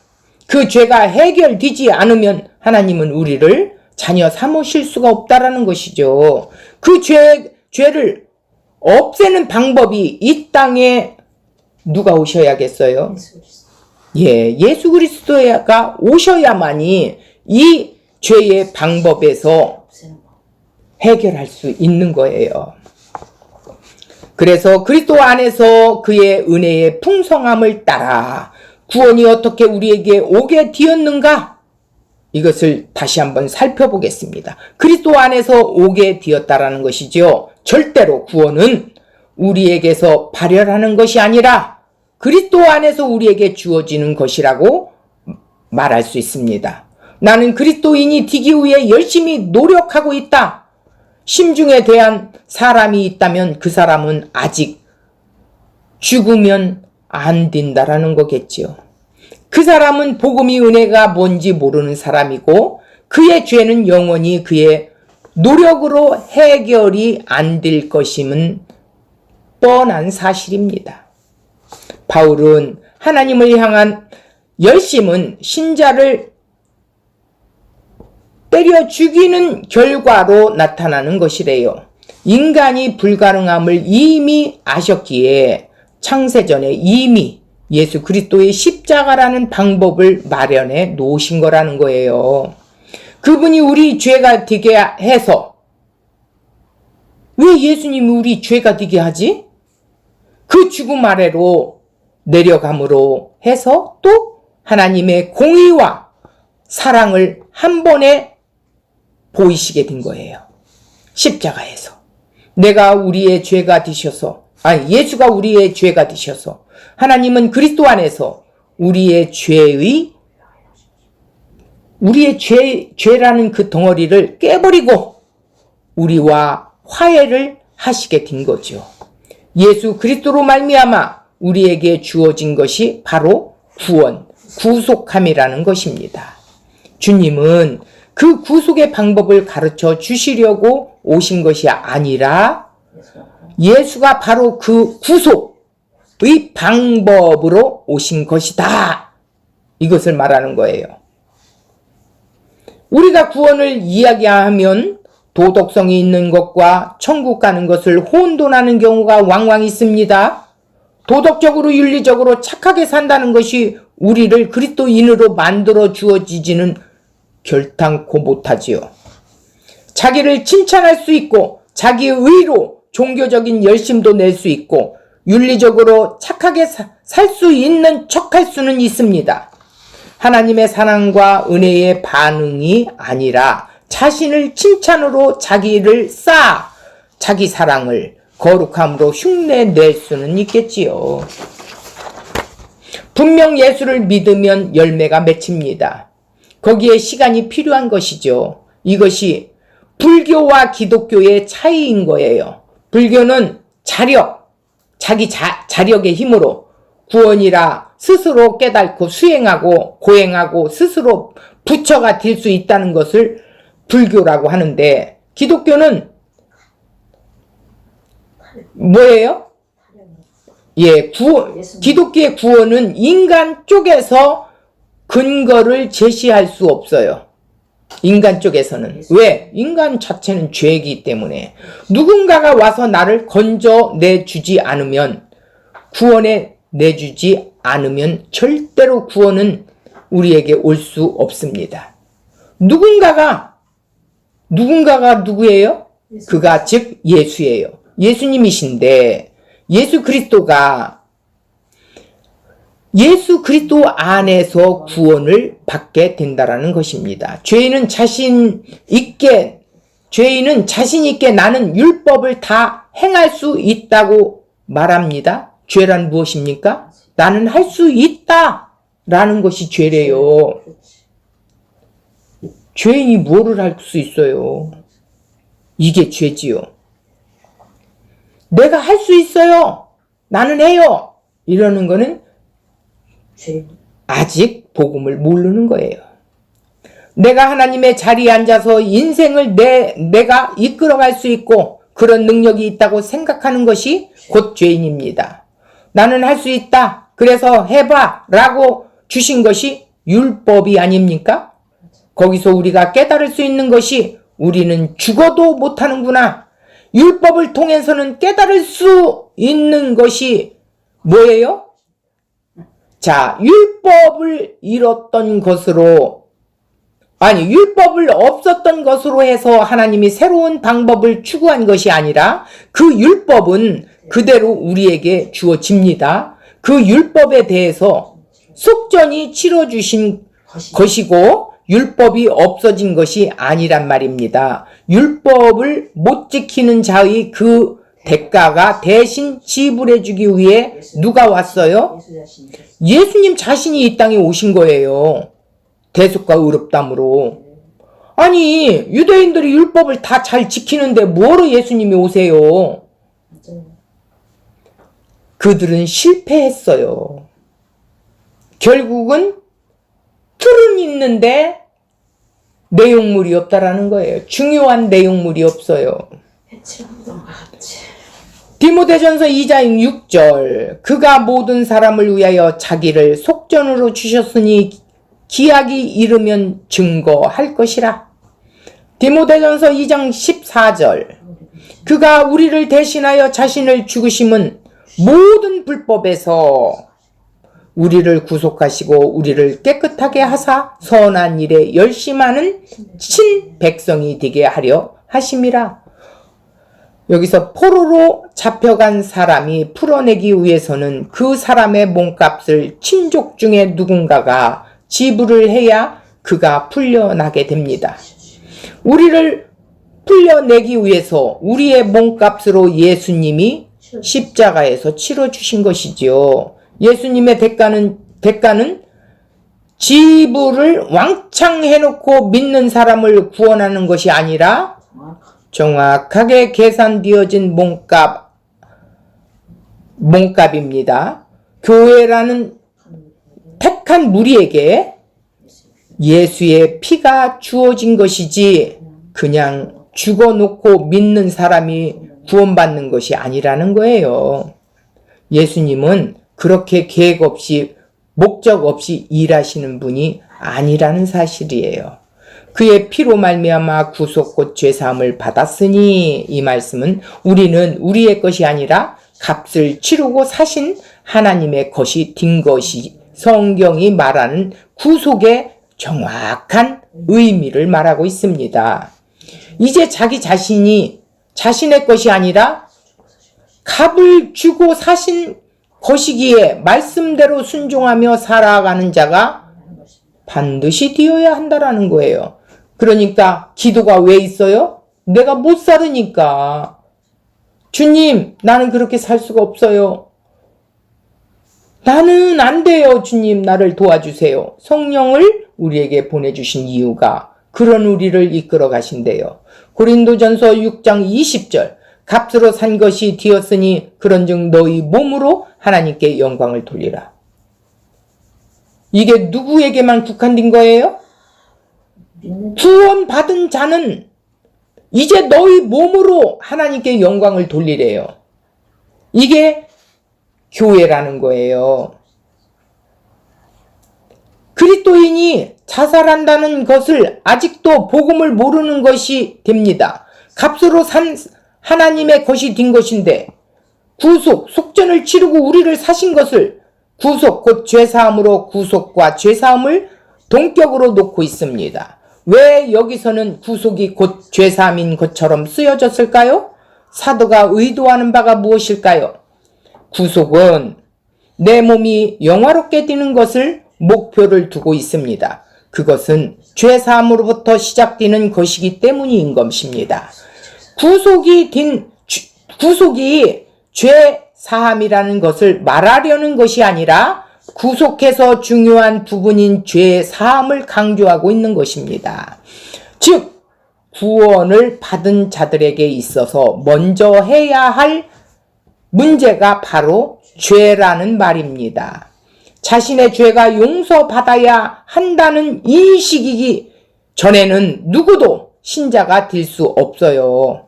S1: 그 죄가 해결되지 않으면 하나님은 우리를 자녀 삼으실 수가 없다라는 것이죠. 그 죄를 없애는 방법이 이 땅에 누가 오셔야겠어요?
S2: 예수 그리스도.
S1: 예, 예수 그리스도가 오셔야만이 이 죄의 방법에서
S2: 없애는 법.
S1: 해결할 수 있는 거예요. 그래서 그리스도 안에서 그의 은혜의 풍성함을 따라 구원이 어떻게 우리에게 오게 되었는가? 이것을 다시 한번 살펴보겠습니다. 그리스도 안에서 오게 되었다라는 것이죠. 절대로 구원은 우리에게서 발현하는 것이 아니라 그리스도 안에서 우리에게 주어지는 것이라고 말할 수 있습니다. 나는 그리스도인이 되기 위해 열심히 노력하고 있다. 심중에 대한 사람이 있다면 그 사람은 아직 죽으면 안 된다라는 거겠지요. 그 사람은 복음이 은혜가 뭔지 모르는 사람이고 그의 죄는 영원히 그의 노력으로 해결이 안 될 것임은 뻔한 사실입니다. 바울은 하나님을 향한 열심은 신자를 때려 죽이는 결과로 나타나는 것이래요. 인간이 불가능함을 이미 아셨기에 창세전에 이미 예수 그리스도의 십자가라는 방법을 마련해 놓으신 거라는 거예요. 그분이 우리 죄가 되게 해서 왜 예수님이 우리 죄가 되게 하지? 그 죽음 아래로 내려감으로 해서 또 하나님의 공의와 사랑을 한 번에 보이시게 된 거예요. 십자가에서. 내가 우리의 죄가 되셔서, 예수가 우리의 죄가 되셔서 하나님은 그리스도 안에서 우리의 죄라는 그 덩어리를 깨버리고 우리와 화해를 하시게 된 거죠. 예수 그리스도로 말미암아 우리에게 주어진 것이 바로 구원, 구속함이라는 것입니다. 주님은 그 구속의 방법을 가르쳐 주시려고 오신 것이 아니라 예수가 바로 그 구속의 방법으로 오신 것이다. 이것을 말하는 거예요. 우리가 구원을 이야기하면 도덕성이 있는 것과 천국 가는 것을 혼돈하는 경우가 왕왕 있습니다. 도덕적으로 윤리적으로 착하게 산다는 것이 우리를 그리스도인으로 만들어 주어지지는 결탄코 못하지요. 자기를 칭찬할 수 있고 자기의 의로 종교적인 열심도 낼 수 있고 윤리적으로 착하게 살 수 있는 척할 수는 있습니다. 하나님의 사랑과 은혜의 반응이 아니라 자신을 칭찬으로 자기를 자기 사랑을 거룩함으로 흉내낼 수는 있겠지요. 분명 예수를 믿으면 열매가 맺힙니다. 거기에 시간이 필요한 것이죠. 이것이 불교와 기독교의 차이인 거예요. 불교는 자기 자력의 힘으로 구원이라 스스로 깨닫고 수행하고 고행하고 스스로 부처가 될 수 있다는 것을 불교라고 하는데 기독교는 뭐예요? 예, 기독교의 구원은 인간 쪽에서 근거를 제시할 수 없어요. 인간 쪽에서는. 왜? 인간 자체는 죄이기 때문에. 누군가가 와서 나를 건져내주지 않으면, 구원에 내주지 않으면 절대로 구원은 우리에게 올 수 없습니다. 누군가가 누구예요? 그가 즉 예수예요. 예수님이신데 예수 그리스도가 예수 그리스도 안에서 구원을 받게 된다라는 것입니다. 죄인은 자신 있게 나는 율법을 다 행할 수 있다고 말합니다. 죄란 무엇입니까? 나는 할 수 있다라는 것이 죄래요. 죄인이 뭐를 할 수 있어요? 이게 죄지요. 내가 할 수 있어요. 나는 해요. 이러는 거는 아직 복음을 모르는 거예요. 내가 하나님의 자리에 앉아서 인생을 내가 이끌어갈 수 있고 그런 능력이 있다고 생각하는 것이 곧 죄인입니다. 나는 할 수 있다. 그래서 해봐 라고 주신 것이 율법이 아닙니까? 거기서 우리가 깨달을 수 있는 것이 우리는 죽어도 못하는구나. 율법을 통해서는 깨달을 수 있는 것이 뭐예요? 자, 율법을 잃었던 것으로, 아니, 율법을 없었던 것으로 해서 하나님이 새로운 방법을 추구한 것이 아니라 그 율법은 그대로 우리에게 주어집니다. 그 율법에 대해서 속전이 치러주신 것이고 율법이 없어진 것이 아니란 말입니다. 율법을 못 지키는 자의 그 대가가 대신 지불해 주기 위해 누가 왔어요? 예수님 자신이 이 땅에 오신 거예요. 대속과 의롭담으로. 아니, 유대인들이 율법을 다 잘 지키는데 뭐로 예수님이 오세요? 그들은 실패했어요. 결국은 틀은 있는데 내용물이 없다라는 거예요. 중요한 내용물이 없어요. 디모데전서 2장 6절, 그가 모든 사람을 위하여 자기를 속전으로 주셨으니 기약이 이르면 증거할 것이라. 디모데전서 2장 14절, 그가 우리를 대신하여 자신을 죽으심은 모든 불법에서 우리를 구속하시고 우리를 깨끗하게 하사 선한 일에 열심하는 친백성이 되게 하려 하심이라. 여기서 포로로 잡혀간 사람이 풀어내기 위해서는 그 사람의 몸값을 친족 중에 누군가가 지불을 해야 그가 풀려나게 됩니다. 우리를 풀려내기 위해서 우리의 몸값으로 예수님이 십자가에서 치러주신 것이지요. 예수님의 대가는 지불을 왕창 해놓고 믿는 사람을 구원하는 것이 아니라 정확하게 계산되어진 몸값입니다. 교회라는 택한 무리에게 예수의 피가 주어진 것이지 그냥 죽어놓고 믿는 사람이 구원받는 것이 아니라는 거예요. 예수님은 그렇게 계획 없이 목적 없이 일하시는 분이 아니라는 사실이에요. 그의 피로 말미암아 구속 곧 죄사함을 받았으니, 이 말씀은 우리는 우리의 것이 아니라 값을 치르고 사신 하나님의 것이 된 것이 성경이 말하는 구속의 정확한 의미를 말하고 있습니다. 이제 자기 자신이 자신의 것이 아니라 값을 주고 사신 것이기에 말씀대로 순종하며 살아가는 자가 반드시 되어야 한다라는 거예요. 그러니까 기도가 왜 있어요? 내가 못 살으니까. 주님, 나는 그렇게 살 수가 없어요. 나는 안 돼요. 주님, 나를 도와주세요. 성령을 우리에게 보내주신 이유가 그런 우리를 이끌어 가신대요. 고린도전서 6장 20절, 값으로 산 것이 되었으니 그런즉 너희 몸으로 하나님께 영광을 돌리라. 이게 누구에게만 국한된 거예요? 구원받은 자는 이제 너희 몸으로 하나님께 영광을 돌리래요. 이게 교회라는 거예요. 그리스도인이 자살한다는 것을 아직도 복음을 모르는 것이 됩니다. 값으로 산 하나님의 것이 된 것인데 구속, 속전을 치르고 우리를 사신 것을 구속, 곧 죄사함으로 구속과 죄사함을 동격으로 놓고 있습니다. 왜 여기서는 구속이 곧 죄사함인 것처럼 쓰여졌을까요? 사도가 의도하는 바가 무엇일까요? 구속은 내 몸이 영화롭게 되는 것을 목표를 두고 있습니다. 그것은 죄사함으로부터 시작되는 것이기 때문인 것입니다. 구속이 죄사함이라는 것을 말하려는 것이 아니라 구속해서 중요한 부분인 죄사함을 강조하고 있는 것입니다. 즉, 구원을 받은 자들에게 있어서 먼저 해야 할 문제가 바로 죄라는 말입니다. 자신의 죄가 용서받아야 한다는 인식이기 전에는 누구도 신자가 될 수 없어요.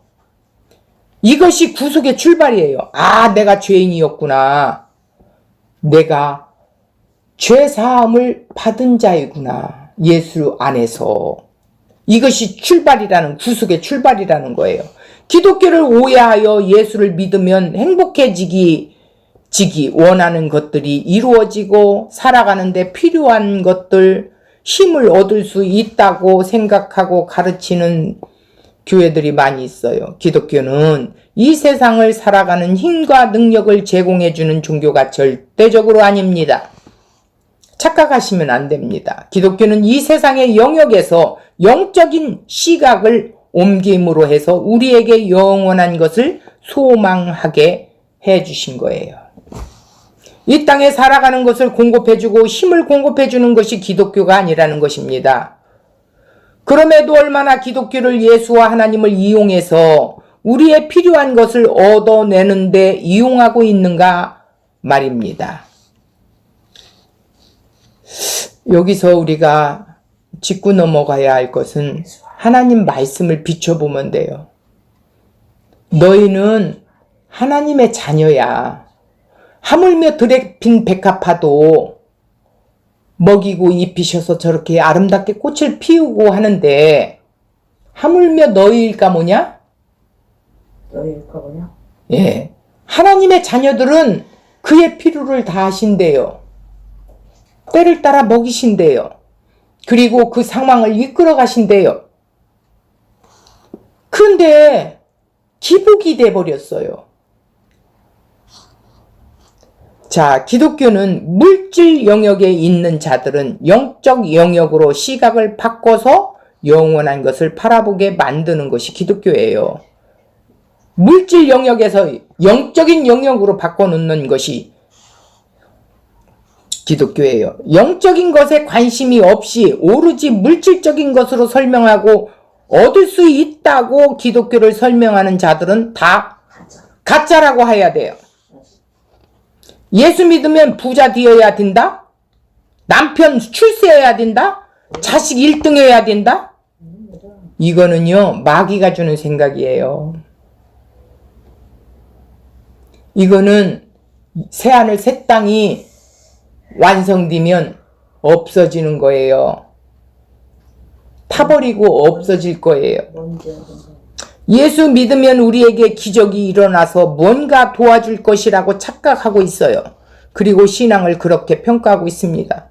S1: 이것이 구속의 출발이에요. 아, 내가 죄인이었구나. 내가 죄사함을 받은 자이구나. 예수 안에서. 이것이 출발이라는, 구속의 출발이라는 거예요. 기독교를 오해하여 예수를 믿으면 행복해지기 원하는 것들이 이루어지고 살아가는데 필요한 것들, 힘을 얻을 수 있다고 생각하고 가르치는 교회들이 많이 있어요. 기독교는 이 세상을 살아가는 힘과 능력을 제공해주는 종교가 절대적으로 아닙니다. 착각하시면 안 됩니다. 기독교는 이 세상의 영역에서 영적인 시각을 옮김으로 해서 우리에게 영원한 것을 소망하게 해주신 거예요. 이 땅에 살아가는 것을 공급해주고 힘을 공급해주는 것이 기독교가 아니라는 것입니다. 그럼에도 얼마나 기독교를 예수와 하나님을 이용해서 우리의 필요한 것을 얻어내는데 이용하고 있는가 말입니다. 여기서 우리가 짚고 넘어가야 할 것은 하나님 말씀을 비춰보면 돼요. 너희는 하나님의 자녀야. 하물며 드레핀 백합화도 먹이고 입히셔서 저렇게 아름답게 꽃을 피우고 하는데 하물며 너희일까 뭐냐?
S2: 너희일까 뭐냐?
S1: 예. 하나님의 자녀들은 그의 필요를 다 하신대요. 때를 따라 먹이신대요. 그리고 그 상황을 이끌어 가신대요. 그런데 기복이 돼버렸어요. 자, 기독교는 물질 영역에 있는 자들은 영적 영역으로 시각을 바꿔서 영원한 것을 바라보게 만드는 것이 기독교예요. 물질 영역에서 영적인 영역으로 바꿔놓는 것이 기독교예요. 영적인 것에 관심이 없이 오로지 물질적인 것으로 설명하고 얻을 수 있다고 기독교를 설명하는 자들은 다 가짜라고 해야 돼요. 예수 믿으면 부자 되어야 된다? 남편 출세해야 된다? 자식 1등 해야 된다? 이거는요, 마귀가 주는 생각이에요. 이거는 새하늘 새 땅이 완성되면 없어지는 거예요. 타버리고 없어질 거예요. 예수 믿으면 우리에게 기적이 일어나서 뭔가 도와줄 것이라고 착각하고 있어요. 그리고 신앙을 그렇게 평가하고 있습니다.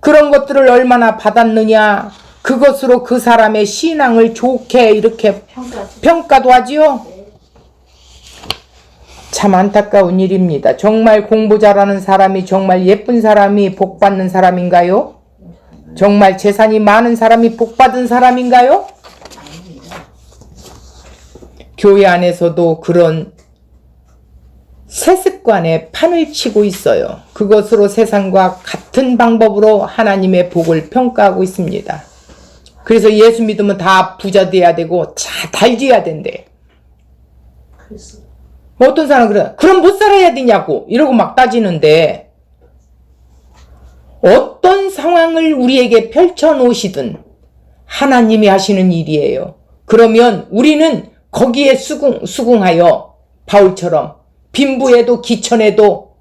S1: 그런 것들을 얼마나 받았느냐, 그것으로 그 사람의 신앙을 좋게 이렇게 평가도 하지요. 참 안타까운 일입니다. 정말 공부 잘하는 사람이, 정말 예쁜 사람이 복받는 사람인가요? 정말 재산이 많은 사람이 복받은 사람인가요? 교회 안에서도 그런 세습관에 판을 치고 있어요. 그것으로 세상과 같은 방법으로 하나님의 복을 평가하고 있습니다. 그래서 예수 믿으면 다 부자 돼야 되고 잘 지어야 된대. 어떤 사람은 그래, 그럼 못 살아야 되냐고 이러고 막 따지는데, 어떤 상황을 우리에게 펼쳐놓으시든 하나님이 하시는 일이에요. 그러면 우리는 거기에 수긍하여 바울처럼 빈부에도 기천에도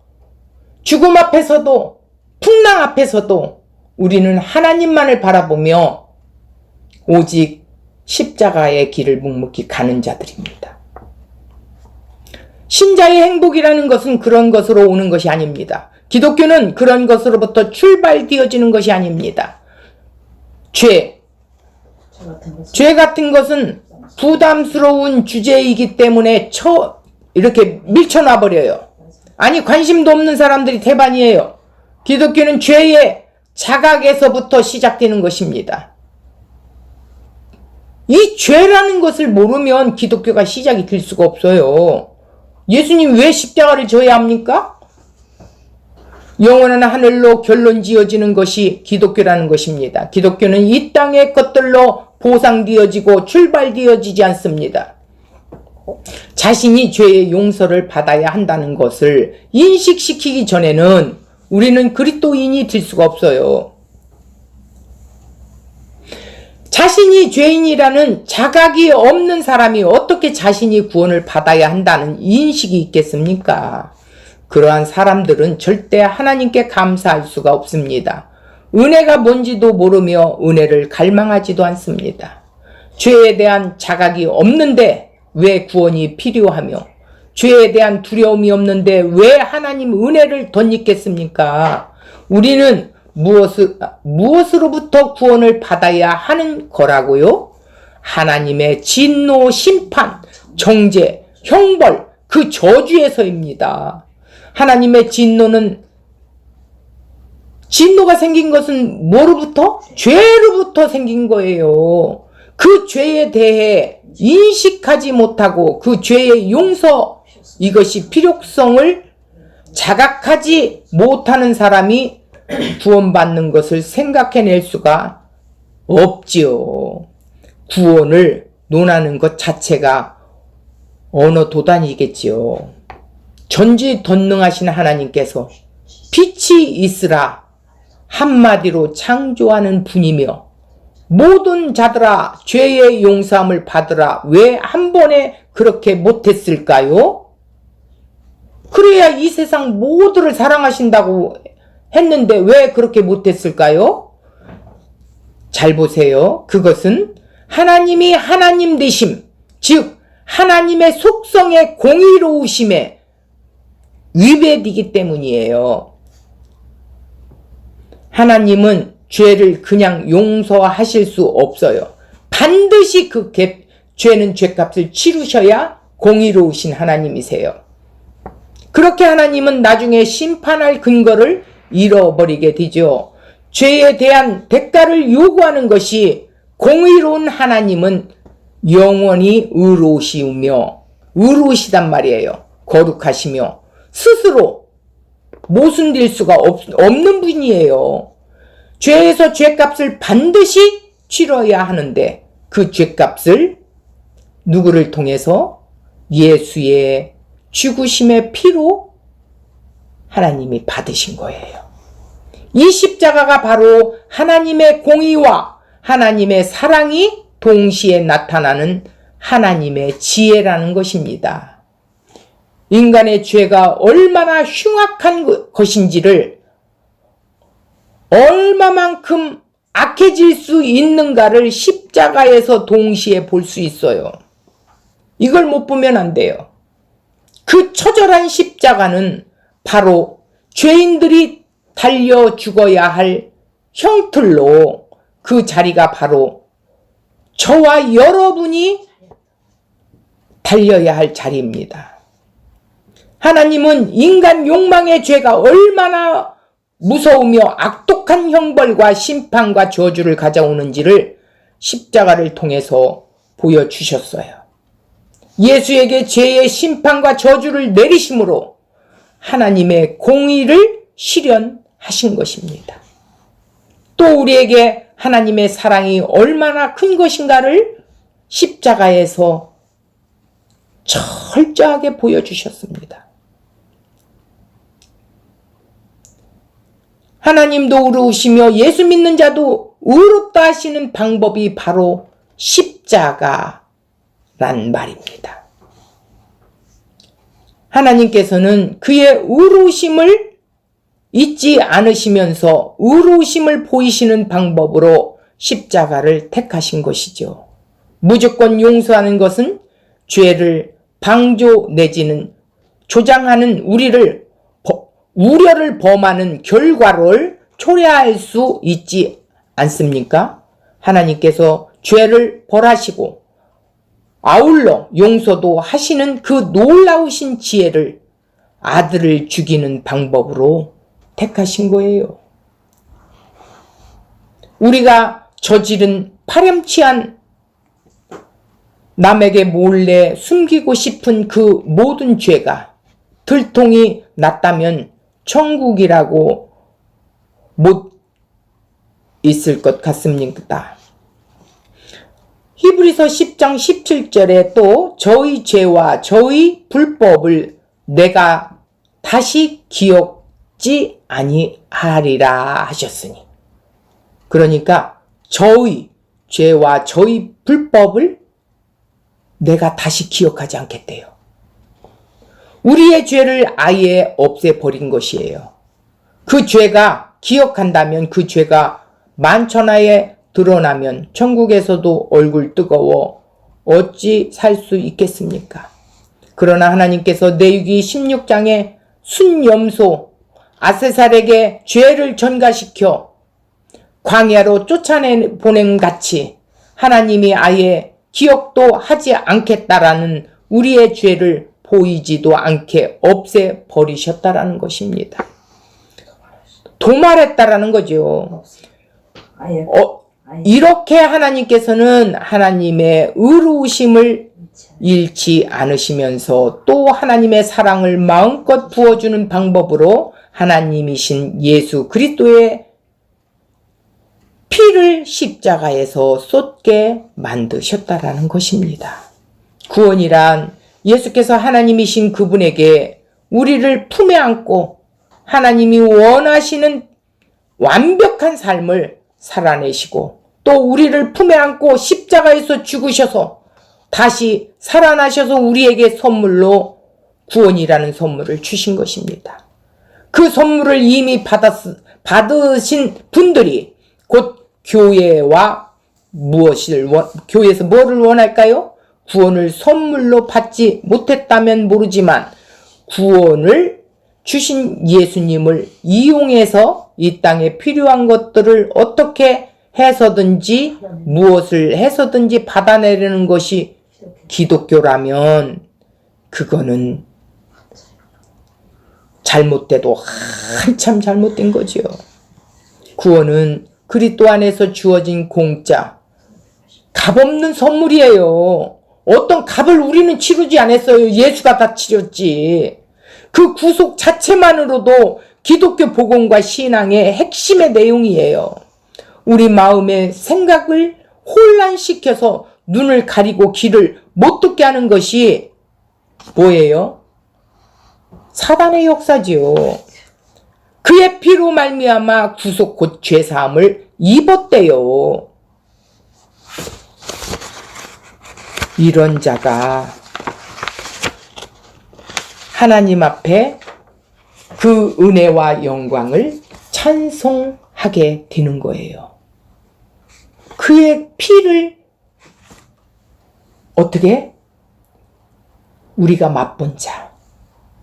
S1: 죽음 앞에서도 풍랑 앞에서도 우리는 하나님만을 바라보며 오직 십자가의 길을 묵묵히 가는 자들입니다. 신자의 행복이라는 것은 그런 것으로 오는 것이 아닙니다. 기독교는 그런 것으로부터 출발되어지는 것이 아닙니다. 죄 같은 것은 부담스러운 주제이기 때문에 이렇게 밀쳐놔버려요. 아니, 관심도 없는 사람들이 대반이에요. 기독교는 죄의 자각에서부터 시작되는 것입니다. 이 죄라는 것을 모르면 기독교가 시작이 될 수가 없어요. 예수님 왜 십자가를 져야 합니까? 영원한 하늘로 결론 지어지는 것이 기독교라는 것입니다. 기독교는 이 땅의 것들로 보상되어지고 출발되어지지 않습니다. 자신이 죄의 용서를 받아야 한다는 것을 인식시키기 전에는 우리는 그리스도인이 될 수가 없어요. 자신이 죄인이라는 자각이 없는 사람이 어떻게 자신이 구원을 받아야 한다는 인식이 있겠습니까? 그러한 사람들은 절대 하나님께 감사할 수가 없습니다. 은혜가 뭔지도 모르며 은혜를 갈망하지도 않습니다. 죄에 대한 자각이 없는데 왜 구원이 필요하며 죄에 대한 두려움이 없는데 왜 하나님 은혜를 덧입겠습니까? 우리는 무엇으로부터 구원을 받아야 하는 거라고요? 하나님의 진노, 심판, 정죄, 형벌, 그 저주에서입니다. 하나님의 진노가 생긴 것은 뭐로부터? 죄로부터 생긴 거예요. 그 죄에 대해 인식하지 못하고 그 죄의 용서, 이것이 필요성을 자각하지 못하는 사람이 구원받는 것을 생각해낼 수가 없지요. 구원을 논하는 것 자체가 언어 도단이겠지요. 전지전능하신 하나님께서 빛이 있으라 한마디로 창조하는 분이며 모든 자들아 죄의 용서함을 받으라 왜 한 번에 그렇게 못했을까요? 그래야 이 세상 모두를 사랑하신다고 했는데 왜 그렇게 못했을까요? 잘 보세요. 그것은 하나님이 하나님 되심, 즉 하나님의 속성의 공의로우심에 위배되기 때문이에요. 하나님은 죄를 그냥 용서하실 수 없어요. 반드시 그 죄는 죄값을 치르셔야 공의로우신 하나님이세요. 그렇게 하나님은 나중에 심판할 근거를 잃어버리게 되죠. 죄에 대한 대가를 요구하는 것이 공의로운 하나님은 영원히 의로우시단 말이에요. 거룩하시며 스스로 모순될 수가 없는 분이에요. 죄에서 죄값을 반드시 치러야 하는데 그 죄값을 누구를 통해서? 예수의 죽으심의 피로 하나님이 받으신 거예요. 이 십자가가 바로 하나님의 공의와 하나님의 사랑이 동시에 나타나는 하나님의 지혜라는 것입니다. 인간의 죄가 얼마나 흉악한 것인지를 얼마만큼 악해질 수 있는가를 십자가에서 동시에 볼 수 있어요. 이걸 못 보면 안 돼요. 그 처절한 십자가는 바로 죄인들이 달려 죽어야 할 형틀로 그 자리가 바로 저와 여러분이 달려야 할 자리입니다. 하나님은 인간 욕망의 죄가 얼마나 무서우며 악독한 형벌과 심판과 저주를 가져오는지를 십자가를 통해서 보여주셨어요. 예수에게 죄의 심판과 저주를 내리심으로 하나님의 공의를 실현하신 것입니다. 또 우리에게 하나님의 사랑이 얼마나 큰 것인가를 십자가에서 철저하게 보여주셨습니다. 하나님도 의로우시며 예수 믿는 자도 의롭다 하시는 방법이 바로 십자가란 말입니다. 하나님께서는 그의 의로우심을 잊지 않으시면서 의로우심을 보이시는 방법으로 십자가를 택하신 것이죠. 무조건 용서하는 것은 죄를 방조 내지는 조장하는 우려를 범하는 결과를 초래할 수 있지 않습니까? 하나님께서 죄를 벌하시고 아울러 용서도 하시는 그 놀라우신 지혜를 아들을 죽이는 방법으로 택하신 거예요. 우리가 저지른 파렴치한 남에게 몰래 숨기고 싶은 그 모든 죄가 들통이 났다면 천국이라고 못 있을 것 같습니다. 히브리서 10장 17절에 또 저희 죄와 저희 불법을 내가 다시 기억지 아니하리라 하셨으니, 그러니까 저희 죄와 저희 불법을 내가 다시 기억하지 않겠대요. 우리의 죄를 아예 없애버린 것이에요. 그 죄가 기억한다면 그 죄가 만천하에 드러나면 천국에서도 얼굴 뜨거워 어찌 살 수 있겠습니까? 그러나 하나님께서 레위기 16장에 순염소 아세살에게 죄를 전가시켜 광야로 쫓아내보낸 같이 하나님이 아예 기억도 하지 않겠다라는 우리의 죄를 보이지도 않게 없애버리셨다라는 것입니다. 도말했다라는 거죠.
S2: 아예.
S1: 이렇게 하나님께서는 하나님의 의로우심을 잃지 않으시면서 또 하나님의 사랑을 마음껏 부어주는 방법으로 하나님이신 예수 그리스도의 피를 십자가에서 쏟게 만드셨다라는 것입니다. 구원이란 예수께서 하나님이신 그분에게 우리를 품에 안고 하나님이 원하시는 완벽한 삶을 살아내시고 또 우리를 품에 안고 십자가에서 죽으셔서 다시 살아나셔서 우리에게 선물로 구원이라는 선물을 주신 것입니다. 그 선물을 이미 받으신 분들이 곧 교회에서 뭐를 원할까요? 구원을 선물로 받지 못했다면 모르지만 구원을 주신 예수님을 이용해서 이 땅에 필요한 것들을 어떻게 해서든지 무엇을 해서든지 받아내려는 것이 기독교라면 그거는 잘못돼도 한참 잘못된 거지요. 구원은 그리스도 안에서 주어진 공짜 값없는 선물이에요. 어떤 값을 우리는 치르지 않았어요. 예수가 다 치렀지. 그 구속 자체만으로도 기독교 복음과 신앙의 핵심의 내용이에요. 우리 마음의 생각을 혼란시켜서 눈을 가리고 귀를 못 듣게 하는 것이 뭐예요? 사단의 역사지요. 그의 피로 말미암아 구속 곧 죄사함을 입었대요. 이런 자가 하나님 앞에 그 은혜와 영광을 찬송하게 되는 거예요. 그의 피를 어떻게? 우리가 맛본 자,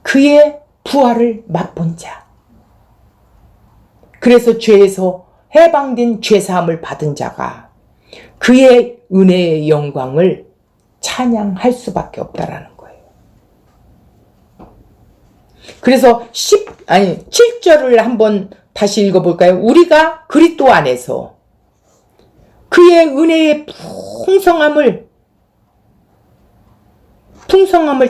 S1: 그의 부활을 맛본 자, 그래서 죄에서 해방된 죄사함을 받은 자가 그의 은혜의 영광을 찬양할 수밖에 없다라는 거예요. 그래서 7절을 한번 다시 읽어볼까요? 우리가 그리스도 안에서 그의 은혜의 풍성함을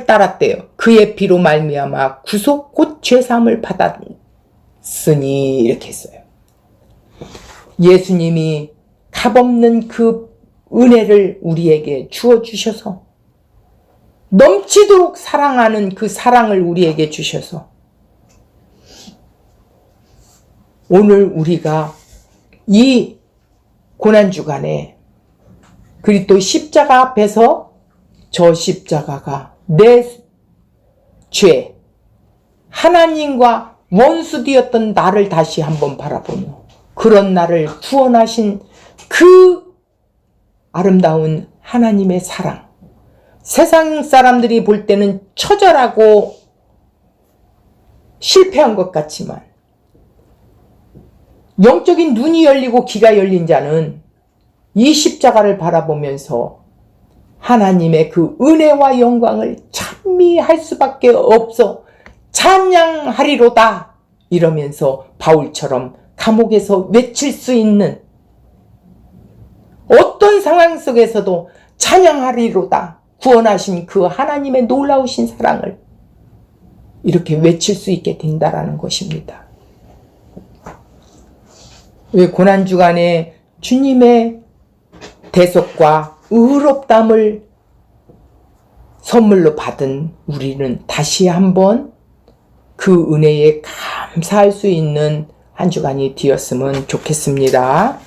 S1: 따랐대요. 그의 피로 말미암아 구속 곧 죄사함을 받았으니 이렇게 했어요. 예수님이 값없는 그 은혜를 우리에게 주어주셔서 넘치도록 사랑하는 그 사랑을 우리에게 주셔서 오늘 우리가 이 고난주간에 그리스도 십자가 앞에서 저 십자가가 내 죄, 하나님과 원수되었던 나를 다시 한번 바라보며 그런 나를 구원하신 그 아름다운 하나님의 사랑, 세상 사람들이 볼 때는 처절하고 실패한 것 같지만 영적인 눈이 열리고 귀가 열린 자는 이 십자가를 바라보면서 하나님의 그 은혜와 영광을 찬미할 수밖에 없어 찬양하리로다 이러면서 바울처럼 감옥에서 외칠 수 있는 어떤 상황 속에서도 찬양하리로다 구원하신 그 하나님의 놀라우신 사랑을 이렇게 외칠 수 있게 된다라는 것입니다. 왜 고난주간에 주님의 대속과 의롭담을 선물로 받은 우리는 다시 한번 그 은혜에 감사할 수 있는 한 주간이 되었으면 좋겠습니다.